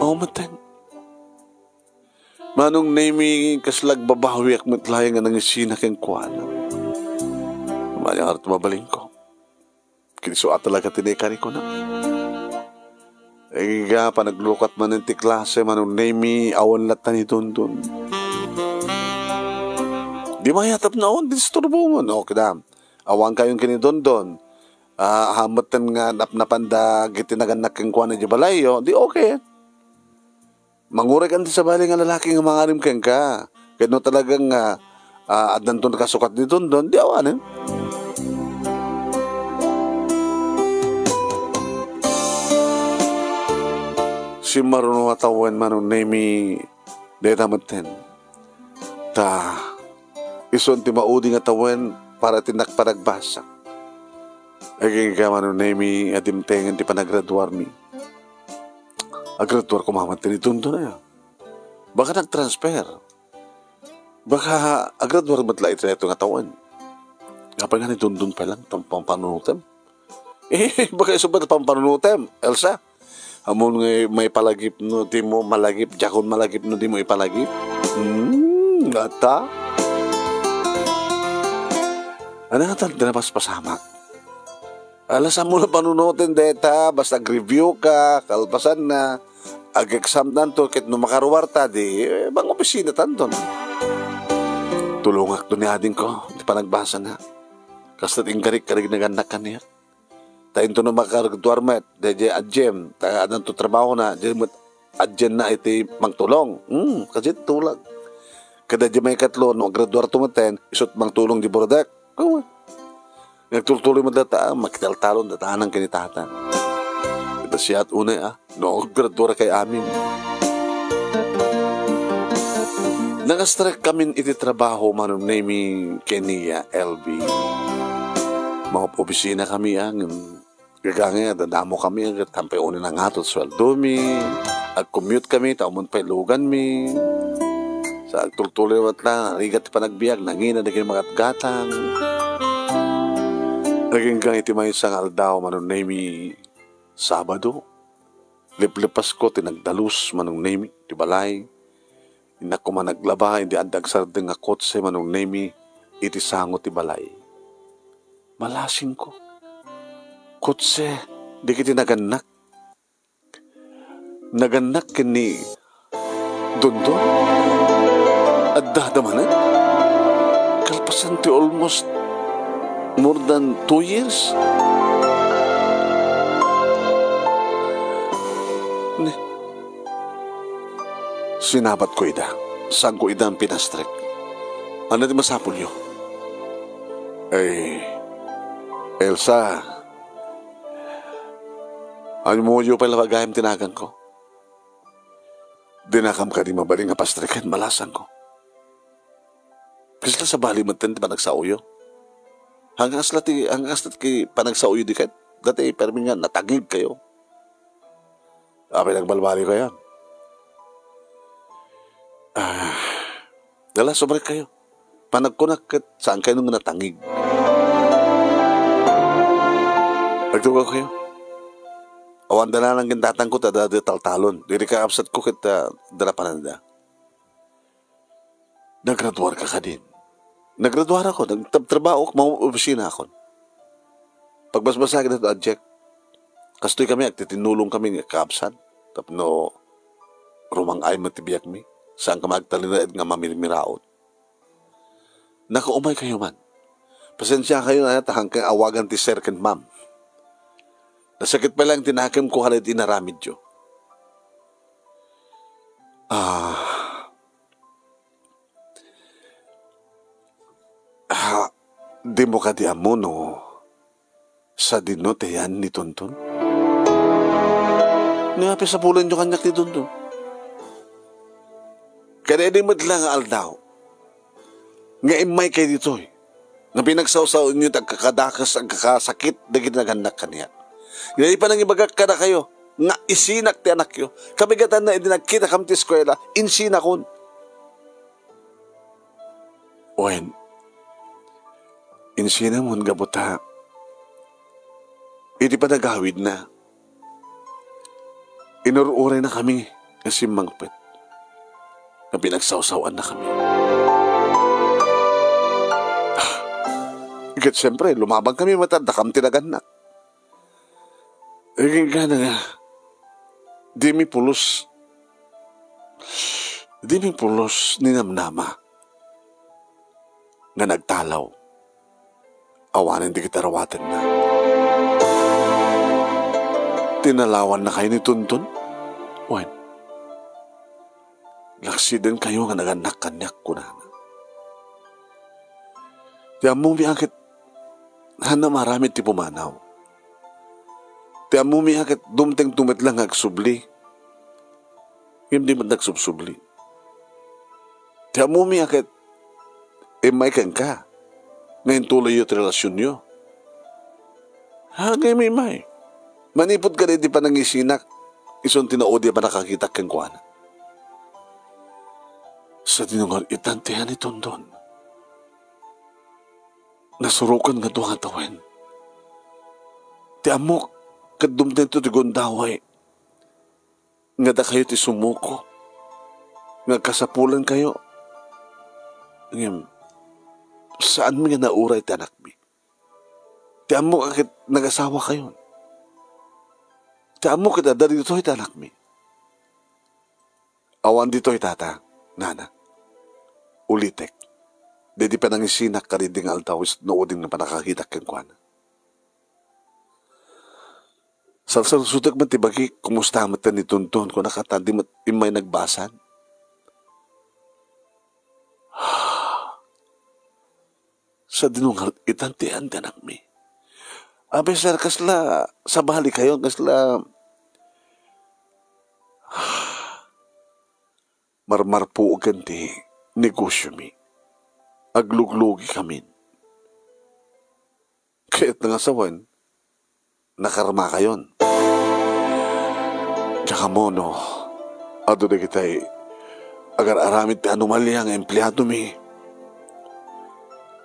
Oh, matan. Manong nami kaslag babawi ak matlayang nga nangisina keng kuana. Mayang arat mabaling ko. Kiniso at talaga tinikari ko na. Iga, panaglukat man ng tiklase, manong nami, awan latan ni Dundun. Di mayatap na on, disturbo mo. No, kidam. Awan kayong kinidondon. Hamatan nga napnapanda gitinagan keng kuana di balayo, di okay. Manguray kan sa bali nga lalaki nga mangarim keng ka. Kaya no talagang adan to nakasukat ni Dundun, di awan eh. Si marunong atawan manong nami deta maten. Ta ison ti mauding atawan para tinak panagbasa. Aging ka manong nami adimtengan ti panagraduar mi. Agraduar ko mamat ni Tundo na ya. Baka nag-transfer. Baka agraduar matla ito na itong atawan. Kapag nga ni Tundo pa lang pampanunutem. Baka iso ba na pampanunutem, Elsa? Amon nga may palagip no, di mo malagip, jakon malagip no, di mo ipalagip. Gata. Ano nga tal, dinapas pasamak. Alasan mo na panunutin deta, basta review ka, kalpasan na, ag-exam nanto, kit no makaruwarta, di, bang opisina tanton. Tulungak doon ni ading ko, di pa nagbasa na. Kastat ingkarik-karig naganak ka niya. Tayo to na makaragduar met, deje adjem, tayo adan to trabaho na, deje met adjem na iti mangtulong. Kasi tulag. Kada di may katlo, no graduar tumaten, isot mangtulong di borodak. Nagtuloy mo data, makitaltalon dataan ng kinitatan. Ito siya at una no graduar kay amin. Nagastrek kami iti trabaho manong nami Kenia LB. Mga opisina kami gagangin, dadamo kami, tampay unin ang atot sweldo mi, ag-commute kami, taumon pa ilugan mi, sa agtultuloy wat lang, rigat pa nagbiag, nangina, naging mga gatang. Naging kang iti may isang aldaw, manong nami, Sabado, liplipas ko, tinagdalus, manong nami, di balay, inak ko man naglaba, hindi andag sardeng nga kotse, manong nami, iti sango ti balay. Malasing ko. Kutse, di kiti naganak. Naganak kini Dundun. At dadamanan. Kalpasan ti almost more than 2 years. Sinabat ko ida. Saan ko ida ang pinastrek? Ano di masapul nyo? Elsa, ano mo yung palabagayam tinagan ko? Dinakam ka di mabaling nga pastrekan, malasan ko. Kasi sa bali mo din, di ba nagsauyo? Hanggang aslat ki panagsauyo di kahit, dati permin nga, natagig kayo. Nagbalbali ko yan. Dala, sobrang kayo. Panagkunak saan kayo nung natangig? Nagtugaw kayo. Awan na lang gindatang ko, tada taltalon. Diri ka upset ko kita darapanan da. Naggraduar ka din. Naggraduar ako. Nagtrabaho ako, mga opisina ako. Pagbasbasa kita ito, adject. Kastoy kami, agtitinulong kami nga ka-upset. Tapno, rumang ay matibiyak mi. Saan ka magtalinaid nga mamirmiraot. Nakaumay kayo man. Pasensya kayo na hanggang awagan ti sir ken ma'am. Nasakit pa lang tinakim ko halid inaramid yo. Di mo ka di amuno sa dinote yan ni Tuntun? Ngapi sa pulan yung kanyak ni Tuntun. Kaya di mo lang aldaw. Nga imay kayo dito Nga pinagsawsaw inyo tagkakadakas ang kakasakit na ginaganak kaniya. Ngayon pa nang ibagak ka na kayo. Nga isinak ti anak yo. Kabigatan na idinagkita kam ti eskwela. Insinakon. Oen. Insinamon gabuta. Hindi pa nagawid na. Inururay na kami kasi mangpet na pinagsawsawan na kami. Ika't siyempre, lumabang kami matanda kam tinaganak. Iging gana nga, di mi pulos ninamnama nga nagtalaw. Awanin di kita rawatan na. Tinalawan na kayo ni Tuntun? Wen, laksiden kayo nga naganak-kanyak ko na. Tiyan mo miyakit hana marami ti pumanaw. Tiyan mo miyakit dumteng tumit lang agsubli. Hindi man nagsubsubli. Tiyan mo miyakit may kang ka. Ngayon tuloy yung relasyon nyo. Hagay may. Manipod ka rin di pa nangisinak. Isang tinaodi pa nakakita kang kuwana. Sa tinungal itantihan ni Tondon. Nasurukan nga doon nga tawin. Ti amok, kadumden to ti gondaway. Nga da kayo ti sumuko. Nga kasapulan kayo. Ngayon, saan mo nga nauray ti anak mi? Ti amok akit nag-asawa kayo. Ti amok kita dari dito ti anak mi. Awan dito tata, nana. Ulitek. Di pa nang isinak ka rin ding altawis nooding na panakakita kang kuwana. Sa sutak man tibagi, kumusta matan ni Tuntun kung nakatandi mat imay nagbasan? Sa dinungal, itantian din anak mi. Abe sir, kasla, sa bali kayo, kasla, marmar po ganti, negosyo mi. Agluglugi kami. Kaya't nangasawan, nakarma kayon. Tsaka mo, no, ado na kita'y agar-aramid ti anomalya ang empleyado mi.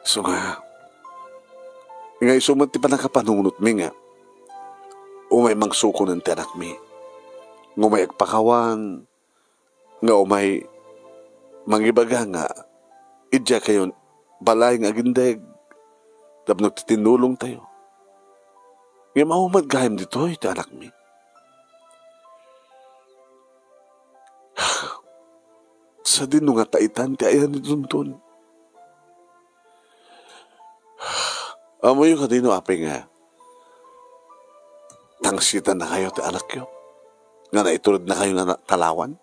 So nga isumat ti pa nakapanunot mi nga, umay mangsuko ng tiyanak mi. Ngumay agpakawan, nga umay mangibaga nga, idya kayo balay nga agindag, tapos nagtitinulong tayo. Ngayon mahumad gayam dito, ito anak mi. Sa din nga taitan, ti ayan ni Tuntun. Amo yung kadino api nga, tangsitan na kayo ti anak yo. Nga naitulad na kayo nga talawan.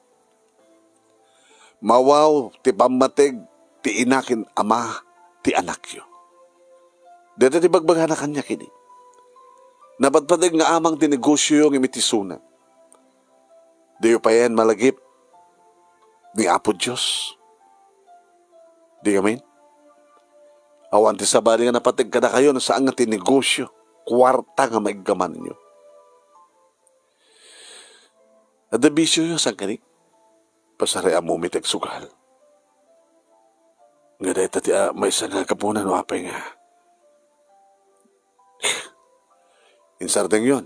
Mawaw, ti pamatig, ti inakin ama, ti anak yo. Dito ti bagbaga na kanya kini. Napadpadig nga amang ti negosyo yung imitisuna. Diyo pa yan malagip ni Apo Diyos. Di kamin? Awan ti sabali nga napatig ka na kayo na saan nga ti negosyo. Kwarta nga maigaman ninyo. Adabisyo yung saan kani? Pasaraya mo mitig sugal. Nga dahil tati may isa nga kapunan o apay nga. Insardeng yun.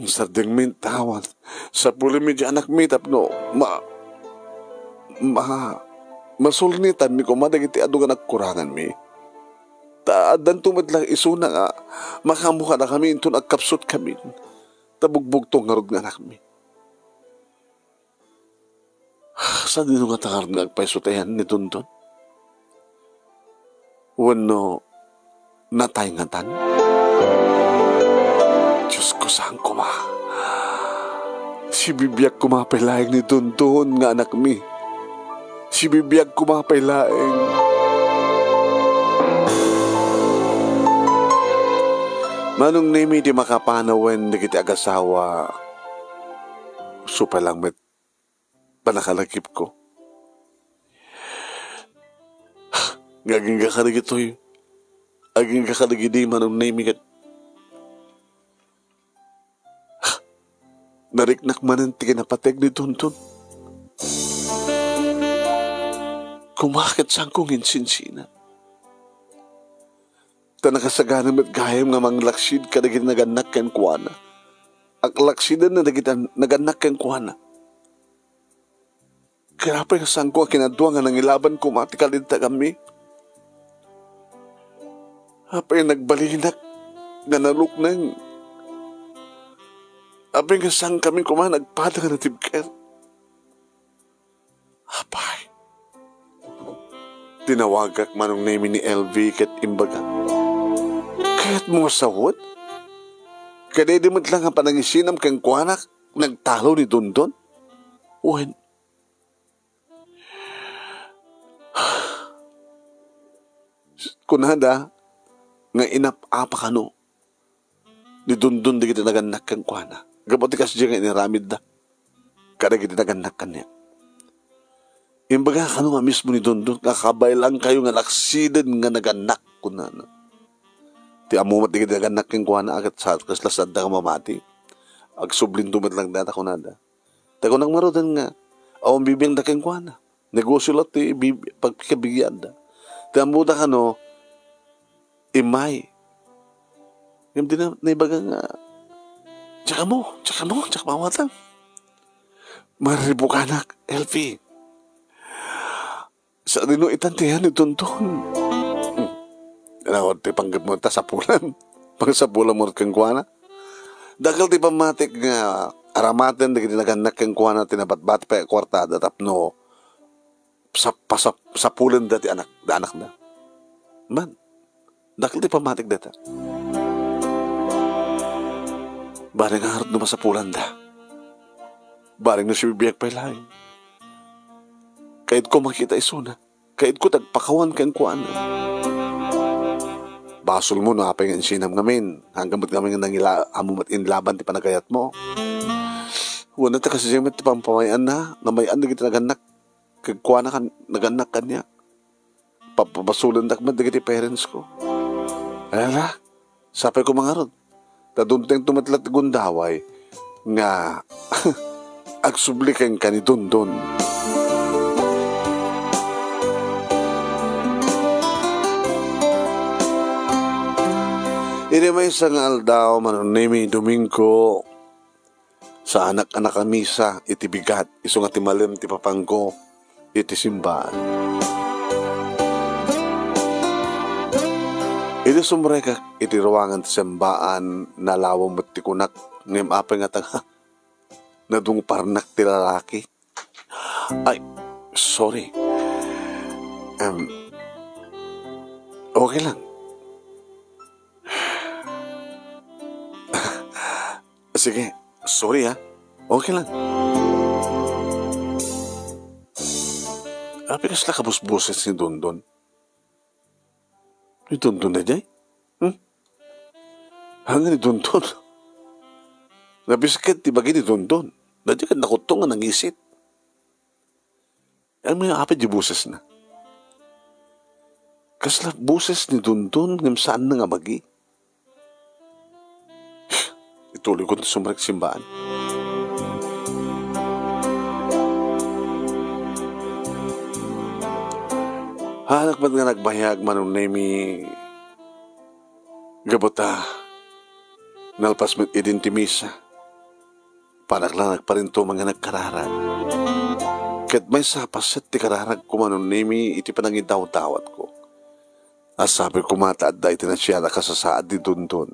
Insardeng mintawan. Sa puli medya anak mi tapno. Masulnitan mi kumadagiti adu nga nagkurangan mi. Taadan tumad lang isuna nga. Makamuha na kami ito nagkapsot kami. Tabugbugtong nga rod nga anak mi. Sa dito nga takar nga agpaisutayan ni Tuntun? Wano, natay nga tan? Diyos ko saan kuma? Si bibiyag kumapailaing ni Tuntun nga anak mi. Si bibiyag kumapailaing. Manong nimi di makapanawen na kita agasawa. Supa lang met panakalagip ko. Ngaging kakarigi to'y. Aging kakarigi di manong nimi kat. Nariknak man ang tikinapateg ni Tuntun. Kumakit saan kong insinsina. Ta nakasaganan at gayam nga manglaksid ka na ginaganak ken kuwana. Aklaksidan na dagita naganak kang kuhana. Grabe ka saan ko kinadwa nga nangilaban ko matikalinta kami. Apay nagbalinak nga naluknang. Apay nga saan kami nagpada nga natibker. Apay. Tinawagak manong name ni LV kat imbaga. Kaya't mo sawot? Kaya di mo lang ang panangisinam kang kuhanak nagtalo ni Dondon? Uwan. Kunada, nga inap-apa ka no. Ni Dondon di kita naganak kang kuhana. Gabati kasi nga iniramid da. Kada kita naganak ka niya. Imbaga ka nga mismo ni Dondon, kakabay lang kayo nga naksidan nga naganak ko na. Ti amumat di kita naganak kang kuhana agad sa kaslasad da ka mamati. Ag sublin tumat lang data ko nada. Tako nang marodan nga, awang bibiyang da kang kuhana. Negosyo lang ti pagkabigyan da. Ti amuda ka no, imay. Yung din na ibaga nga, tsaka mawatan. Maribukanak, LV. Sa dino itantihan ni Tonton. Ano, ti panggap mo ta sa pulan. Pang sa pulan mo kang kuwana. Dagal ti pamatik nga aramaten di naganak kang kuwana tinabat-bat pa kwartada tapno sa pulan dati anak na. Man, dagal ti pamatik data. Baring nga harap naman sa pulan da. Baring na si bibiyag pa ilahin. Kahit ko makita isuna, kahit ko tagpakawan kang kuan. Basol mo na apay nga sinam ngamin, hanggang ba't kami nga amumat inlaban ti panagayat mo. Wala ta kasi siya ti pampamayan na mayan na kita naganak, kagkuan na naganak ka niya. Papabasulan na kaman ti parents ko. Alala, sapay ko mga rod, tadunteng tumatlat gundaway, nga agsublikan ka ni Dondon. Iri may isang aldaw manunimi Domingo sa anak-anak misa iti bigat iso nga timalim ti papangko iti simbahan. Iti sumrekak iti ruangan ti simbahan na lawang mat ti kunak ngem apay nga tanga nadung parnak ti lalaki. Ay, sorry. Okay lang. Sige, sorry ha. Okay lang. Api kasla kabusbuses ni Dondon. Ni Dondon na jay? Hanga ni Dondon. Nabiskat ti bagi ni Dondon. Nadya ka nakutong nga nangisit. Ang mga api di buses na. Kasla buses ni Dondon ngam saan na nga bagi. Ituloy ko na sumrek simbahan. Hanak ba't nga nagbayag manong nemi gabota nalpas met idintimisa panak lang nagparinto mga nagkararag ket may sapaset ti kararag ko manong nemi iti panangitaw-tawat ko asabi ko mataad da iti na siya nakasasaad di Dondon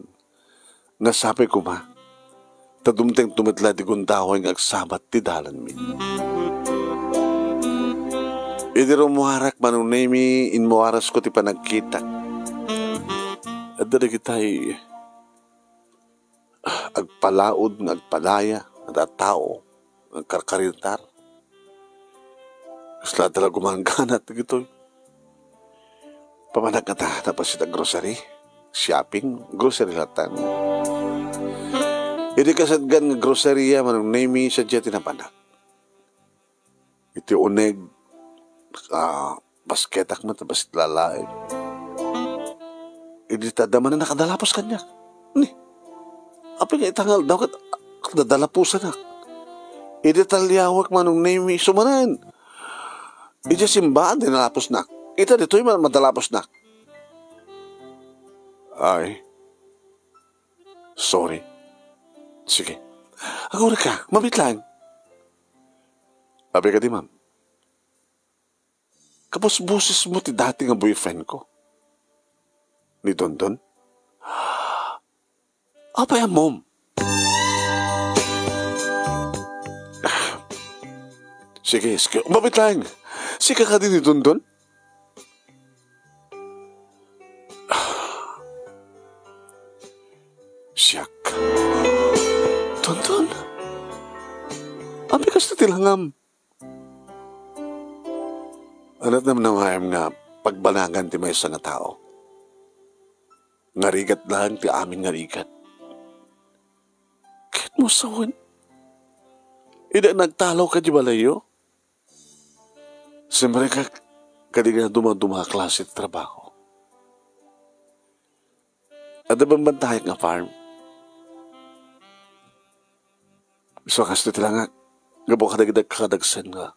nga sabi ko tadumteng tumitla di gundahoy ng agsabat ti dalan mi. Idi rumuharak manong nemi inmuwaras ko ti panagkita. At dali kita'y agpalaod ng agpalaya at tao ng karkarintar. Kasla talaga gumangganat gito'y. Pamanag na tapos ita grocery, shopping, grocery latan. Iti kasadgan nga groceria manong nemi sa dya tinapanak. Iti uneg basketak man tapos lalae. Iti tadaman na nakadalapos kanya. Ni, api nga itangal daw kat nadalapusan na. Iti talyawak manong nemi sumanan. Iti simbahan dinalapos na. Ita dito'y madalapos na. Ay, sorry. Sige, Agora ka, mabit lang. Abi ka di, ma'am. Kapos busis mo ti dati nga boyfriend ko. Ni Dondon? Apa yan, mom? Sige, mabit lang. Sika ka din ni Dondon? Siyak. Dondon? Abi kas na tilangam. Anat naman nawayam nga pagbanangan ti may isa nga tao. Ngarigat lang ti amin ngarigat. Kahit mo sawan. Ida nagtalaw ka di balayo? Siyempre ka kadiga dumaduma klase ti trabaho. Ada bang bantayag nga farm? So kas ti tilangak. Gabo kadagdag kakadagsan nga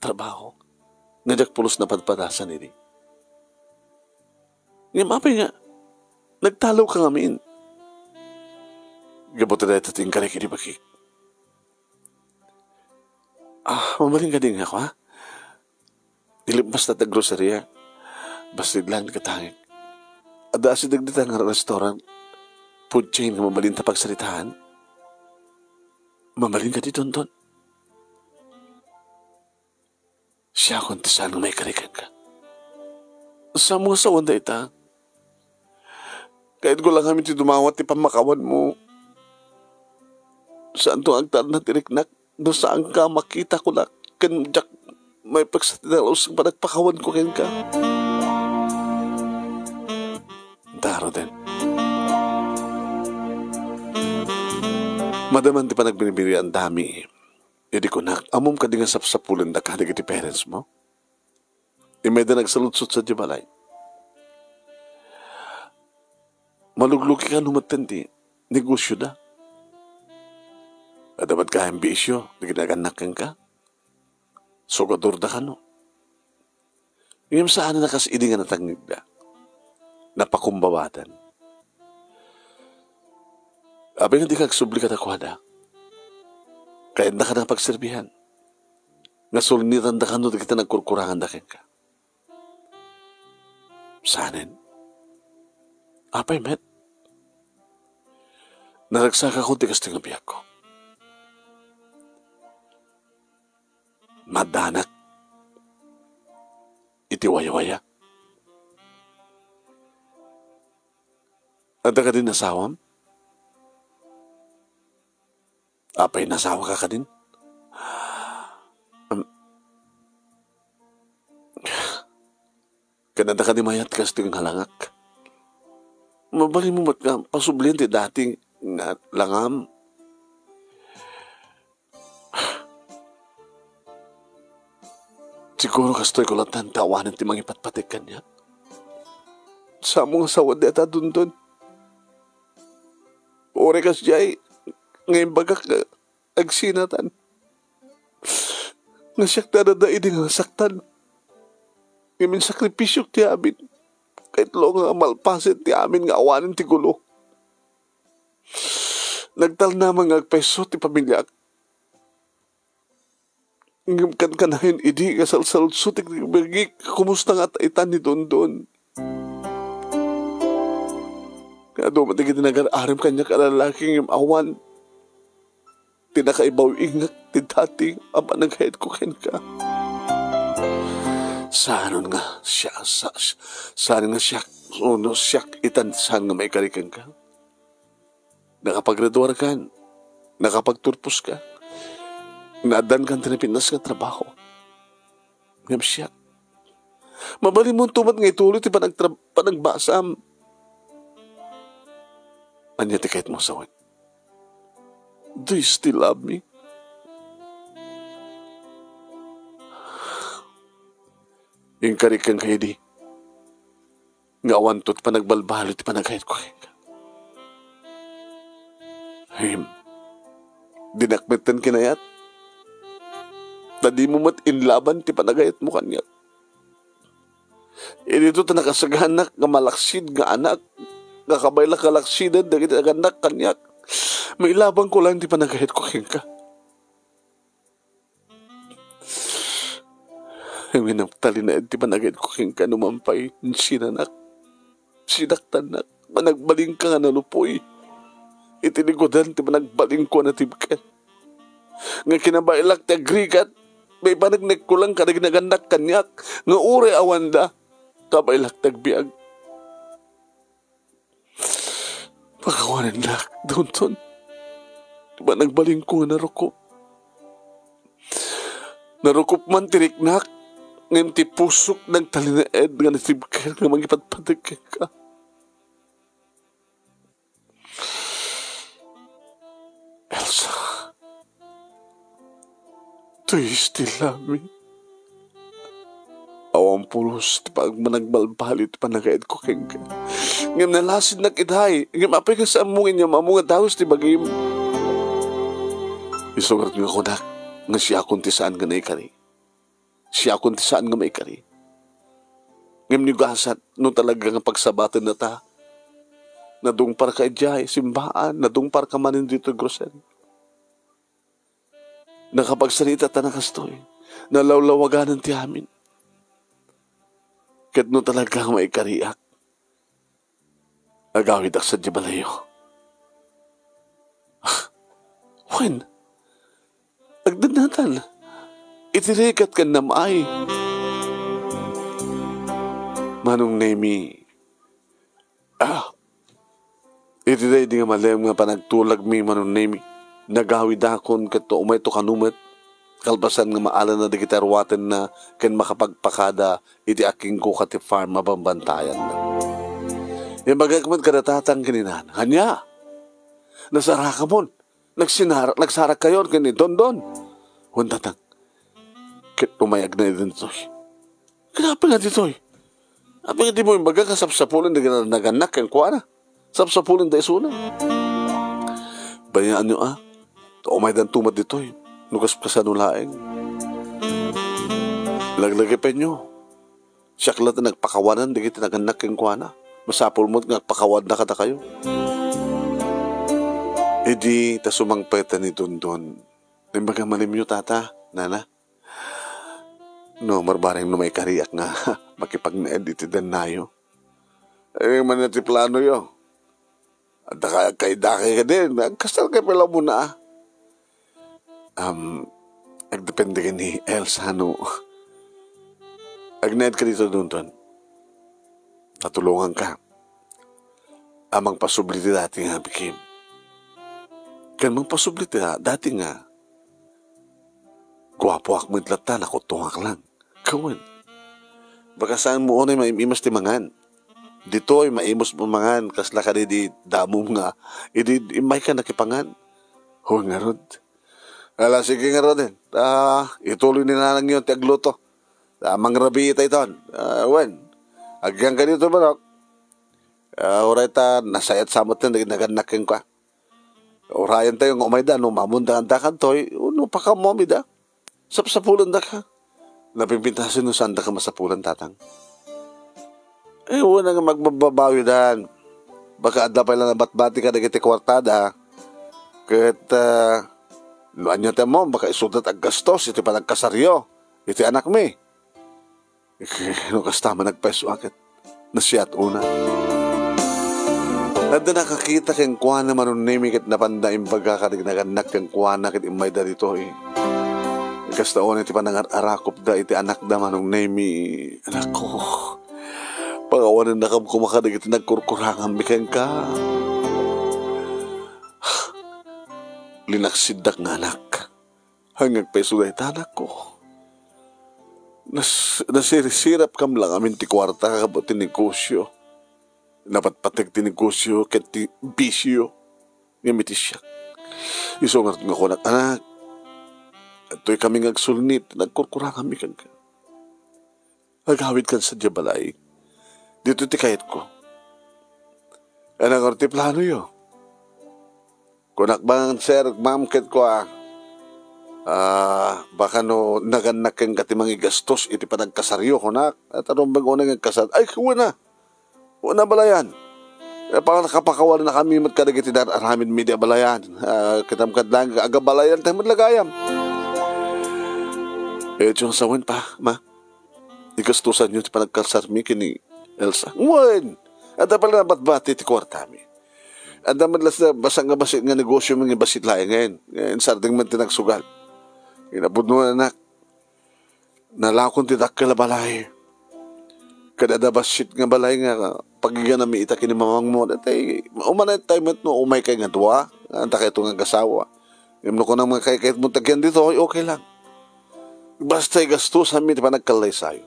trabaho. Ngadak pulos na padpadasan ini. Ngayon mapay nga, nagtalaw ka ngamin. Gabot na dahil tating karek ini bakik. Mamaling ka din ako, ha? Nilipas na groceria. Bastid lang katangin. Ada si dagdita nga restaurant. Food chain na mamalin ta pagsalitaan. Mamalin ka di Dondon. Siya kung tisaan nga may karikan ka. Sa mga sawan da ita. Kahit ko lang kami ti dumawat ti pamakawan mo. Saan to ang na tiriknak? No saan ka makita ko na kanjak may pagsatidalaw sa panagpakawan ko ken ka. Daro din. Madaman di pa nagbinibiri ang dami. Hindi ko na, amom ka di nga sapsapulan na kanig iti parents mo. Imeda nagsalutsot sa dibalay. Maluglugi ka numatandi, negosyo da. At dapat ka ambisyo, na ginaganakan ka. Sugador da ka no. Ngayon saan na nakas ini nga natangig da. Napakumbawatan. Abay nga di kagsubli ka na kwada. Kaya na ka na pagserbihan. Nga sulnitan da ka no, kita nagkurkurangan da ka. Sanin? Apay, met? Naragsaka ko di kasting abiyak ko. Madanak. Iti waya-waya. Anda ka din nasawam? Apay, nasawa ka din? Kanada ka ni mayat kasting halangak. Mabali mo mat nga, pasublin ti dating nga langam. Siguro kastoy ko lang tantawanan ti mangipatpatik kanya. Sa mga sawad di ata dun. Ore kas jay, ngayon bagak agsinatan. Nasyak na nadain nga saktan. Ngayon sakripisyo ti amin. Kahit lo nga malpasin ti amin nga awanin ti gulo. Nagtal na mga agpeso ti pamilya. Ngayon kan-kanahin idi nga salsalsutik ti bergik. Kumusta nga taitan ni Dondon? Kaya doon matigit nag-aram kanya kalalaking yung awan. Tinakaibaw ingak ti dating ama nag-head ko ken ka. Saan nga siya, saan nga siya, siyak itan saan nga may karikan ka. Nakapag-graduar ka, nakapag-turpos ka, naadan ka na Pinas nga trabaho. Ngam siya. Mabali mo tumat nga ituloy ti panagbasam. Anya ti kahit mo sawan. Do you still love me? Yung karikan kayo di. Nga awantot pa nagbalbalo ti panagkahit ko kayo. Him. Dinakmetan kinayat. Tadi mo mat inlaban ti panagayat mo kanya. Dito ta nakasaganak nga malaksid nga anak. Nga kabayla kalaksidan dagiti aganak kanyak. May labang ko lang di pa nagahit ko ka. Ang inaptali na di pa nagahit ko ka numampay. Sinanak. Sinaktan na. Managbaling ka nga nalupoy. Itinigudan di pa nagbaling ko na tibka. Nga kinabailak ti agrigat. May panagnek ko lang kanagnagandak kanyak. Nga ure awanda. Kabailak tagbiag. Pagkawanan na. Doon. Di ba nagbaling ko nga narukop? Narukop man tiriknak. Ngayon ti pusok ng talinaed nga natibkar nga magipatpatig ka. Elsa, do you still love me? Awang pulos, ti pag managbalbalit pa nagaed ko ka. Ngayon nalasin na kiday, ngayon apay ka sa amungin niya, mamunga daos ti bagay mo. Isugat nga ko na, nga siya akong tisaan nga naikari. Siya akong tisaan nga maikari. Ngayon nigasat, no talaga nga pagsabatan na ta, nadung para ka ijay, simbaan, nadung para ka manin dito grocery. Nakapagsalita ta na kastoy, nalawlawaganan ti amin. Kat no talaga nga maikariak, agawid ak sa Jibalayo. When? Agdanatal, itirikat ka namay. Manong Nemi, itiday di nga malem nga panagtulag mi Manong Nemi, nagawid akon kato umay to kanumet, kalbasan nga maala na di kita arwaten na ken makapagpakada iti aking ko kati farm mabambantayan na. Yung bagagman kadatatang kininan, hanya, nasara ka mon, nagsarak kayo kini don. Huntatang, kit pumayag na din to'y. Kenapa nga dito'y? Apa nga di mo yung baga kasapsapulin na naganak yan kuha na? Sapsapulin da isuna. Bayaan nyo umay dan tumat dito'y. Nukas kasanulaing. Laglagay pa nyo. Siyaklat na nagpakawanan, di kita naganak yan kuha na. Masapul mo nagpakawad na kata kayo. E di, tasumangpeta ni Dondon. Limbaga malim nyo, tata, nana. No, marbareng no may kariyak nga. Makipag-na-edit dan nayo. Eh, manati plano yo. At kay-dakay ka din. Kasal kay pala mo na. Agdepende ka ni Elsa, no. Agnaed ka dito doon. Natulungan ka. Amang pasubliti dati nga, Bikim. Kan mang pasubliti dati nga. Guwapo ak midlatan ako tungak lang. Kawan. Baka saan mo onay maimas ti mangan. Dito ay maimos mo mangan. Kasla ka di damom nga. Imay ka nakipangan. Ho nga rod. Ala, sige nga rod din. Ituloy nila lang yun ti agluto. Mangrabi ita ito. Wen. Agyang ka dito ba? Oray ta nasayat samot na naganakin ka. Orayan tayo ng umayda. No mamundahan ta kantoy. No pakamomida. Sapsapulan da ka. Napimpintasin no saan da ka masapulan, tatang. Eh, una nga magbabawi dan. Baka adla pa lang na batbati ka na kiti kwartada. Kahit, luan nyo mo, baka isudat ag gastos, iti pa nagkasaryo. Iti anak mi. Ano kastama nagpeso akit. Nasiyat una. At na nakakita kang kuha na manunimi kit napandaing baga ka nagnagannak kang kuha na kit imay da dito eh. Kastaon iti panangarakop da iti anak da manong Nemi. Anak ko. Pagawanan na kam kumakadag iti nagkurkurangan mikeng ka. Linaksiddak nga anak. Hanggang peso da iti anak ko. Nasirisirap kam lang amin ti kwarta kakabot ti negosyo. Napatpatig ti negosyo ket ti bisyo. Ngamiti siya. Isungat nga ko anak. Ito'y kaming agsulnit, nagkurkura kami kan ka. Agawid kan sa Jabalay. Dito ti kayat ko. Anang orti plano yo. Kunak bang sir, ma'am ket ko baka no naganak kang katimang igastos, iti panagkasaryo kunak. At anong bang unang agkasad? Ay, kuha na. Kuha na balayan. Parang nakapakawan na kami magkadagiti na aramin media balayan. Kitamkad lang agabalayan tayo maglagayam. Yung sawin pa, ma. Ikastusan nyo pa nagkalsarmi kini Elsa. Ngayon, at pala na batbati ti kwartami. At daman las na basang nga basit nga negosyo mga basit laing ngayon. Ngayon sarding man tinagsugal. Inabod mo anak. Nalakon ti dakkel balay. Kada da basit nga balay nga pagigan na mi ita kini mamang mo. Datay umanay tayo met no umay kay nga duwa. Anta kay nga gasawa. Yung ko nang mga kay mo tagyan dito, okay lang. Basta gastusan mi ti pa nagkalay sayo.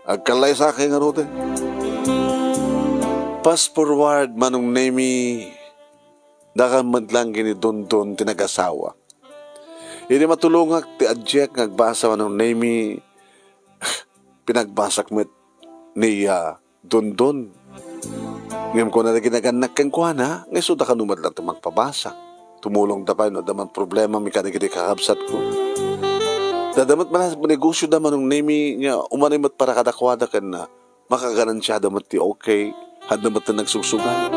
Agkalay sa akin nga rote. Fast forward manong nemi dakamad lang gini dundun tinagasawa. Hindi matulungak ti adjek nagbasa manong nemi pinagbasak met ni dundun. Ngayon ko na ginaganak kang kuana, ngayon so da ka numad lang magpabasa. Tumulong da pa no daman problema mi kanigiti kakabsat ko. Dadamat man sa negosyo da manong nemi nga umanimot para kadakwada kan na makaganan siya damat ti okay. Had naman ito nagsusugan.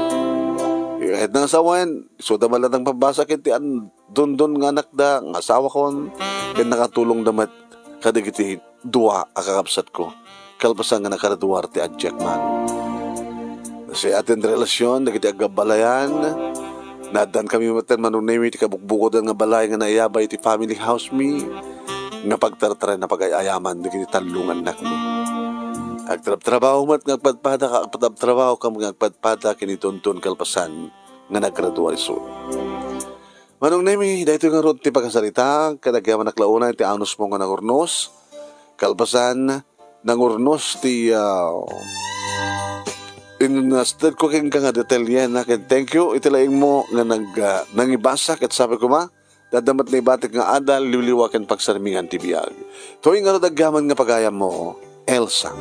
Kahit nang asawan, so daman lang pabasa kiti an dundon nga anak da, nga asawa ko, kaya nakatulong damat kadigiti dua akakapsat ko. Kalpasan nga nakaraduwar ti adjek man. Kasi atin relasyon, nagiti agabalayan, nadan kami matan manunemi ti kabukbukodan nga balay nga naiyabay ti family house mi, nga pagtartara na pagayayaman, nagiti talungan nak mi. Agtrabaho mat ngagpadpada ka agtrabaho ka ngagpadpada kini tuntun kalpasan nga naggraduar iso. Manong nemi dayto nga rod ti pagkasalita kadagyaman naklauna ti anus mo nga nangurnos kalpasan nangurnos ti inasted ko king nga detalye na ken thank you itilaing mo nga nangibasa ket sabi ko ma dadamat na ibatik nga adal liwliwaken pagsarmingan ti biag. Tuwing nga dagyaman nga pagayam mo Elsa.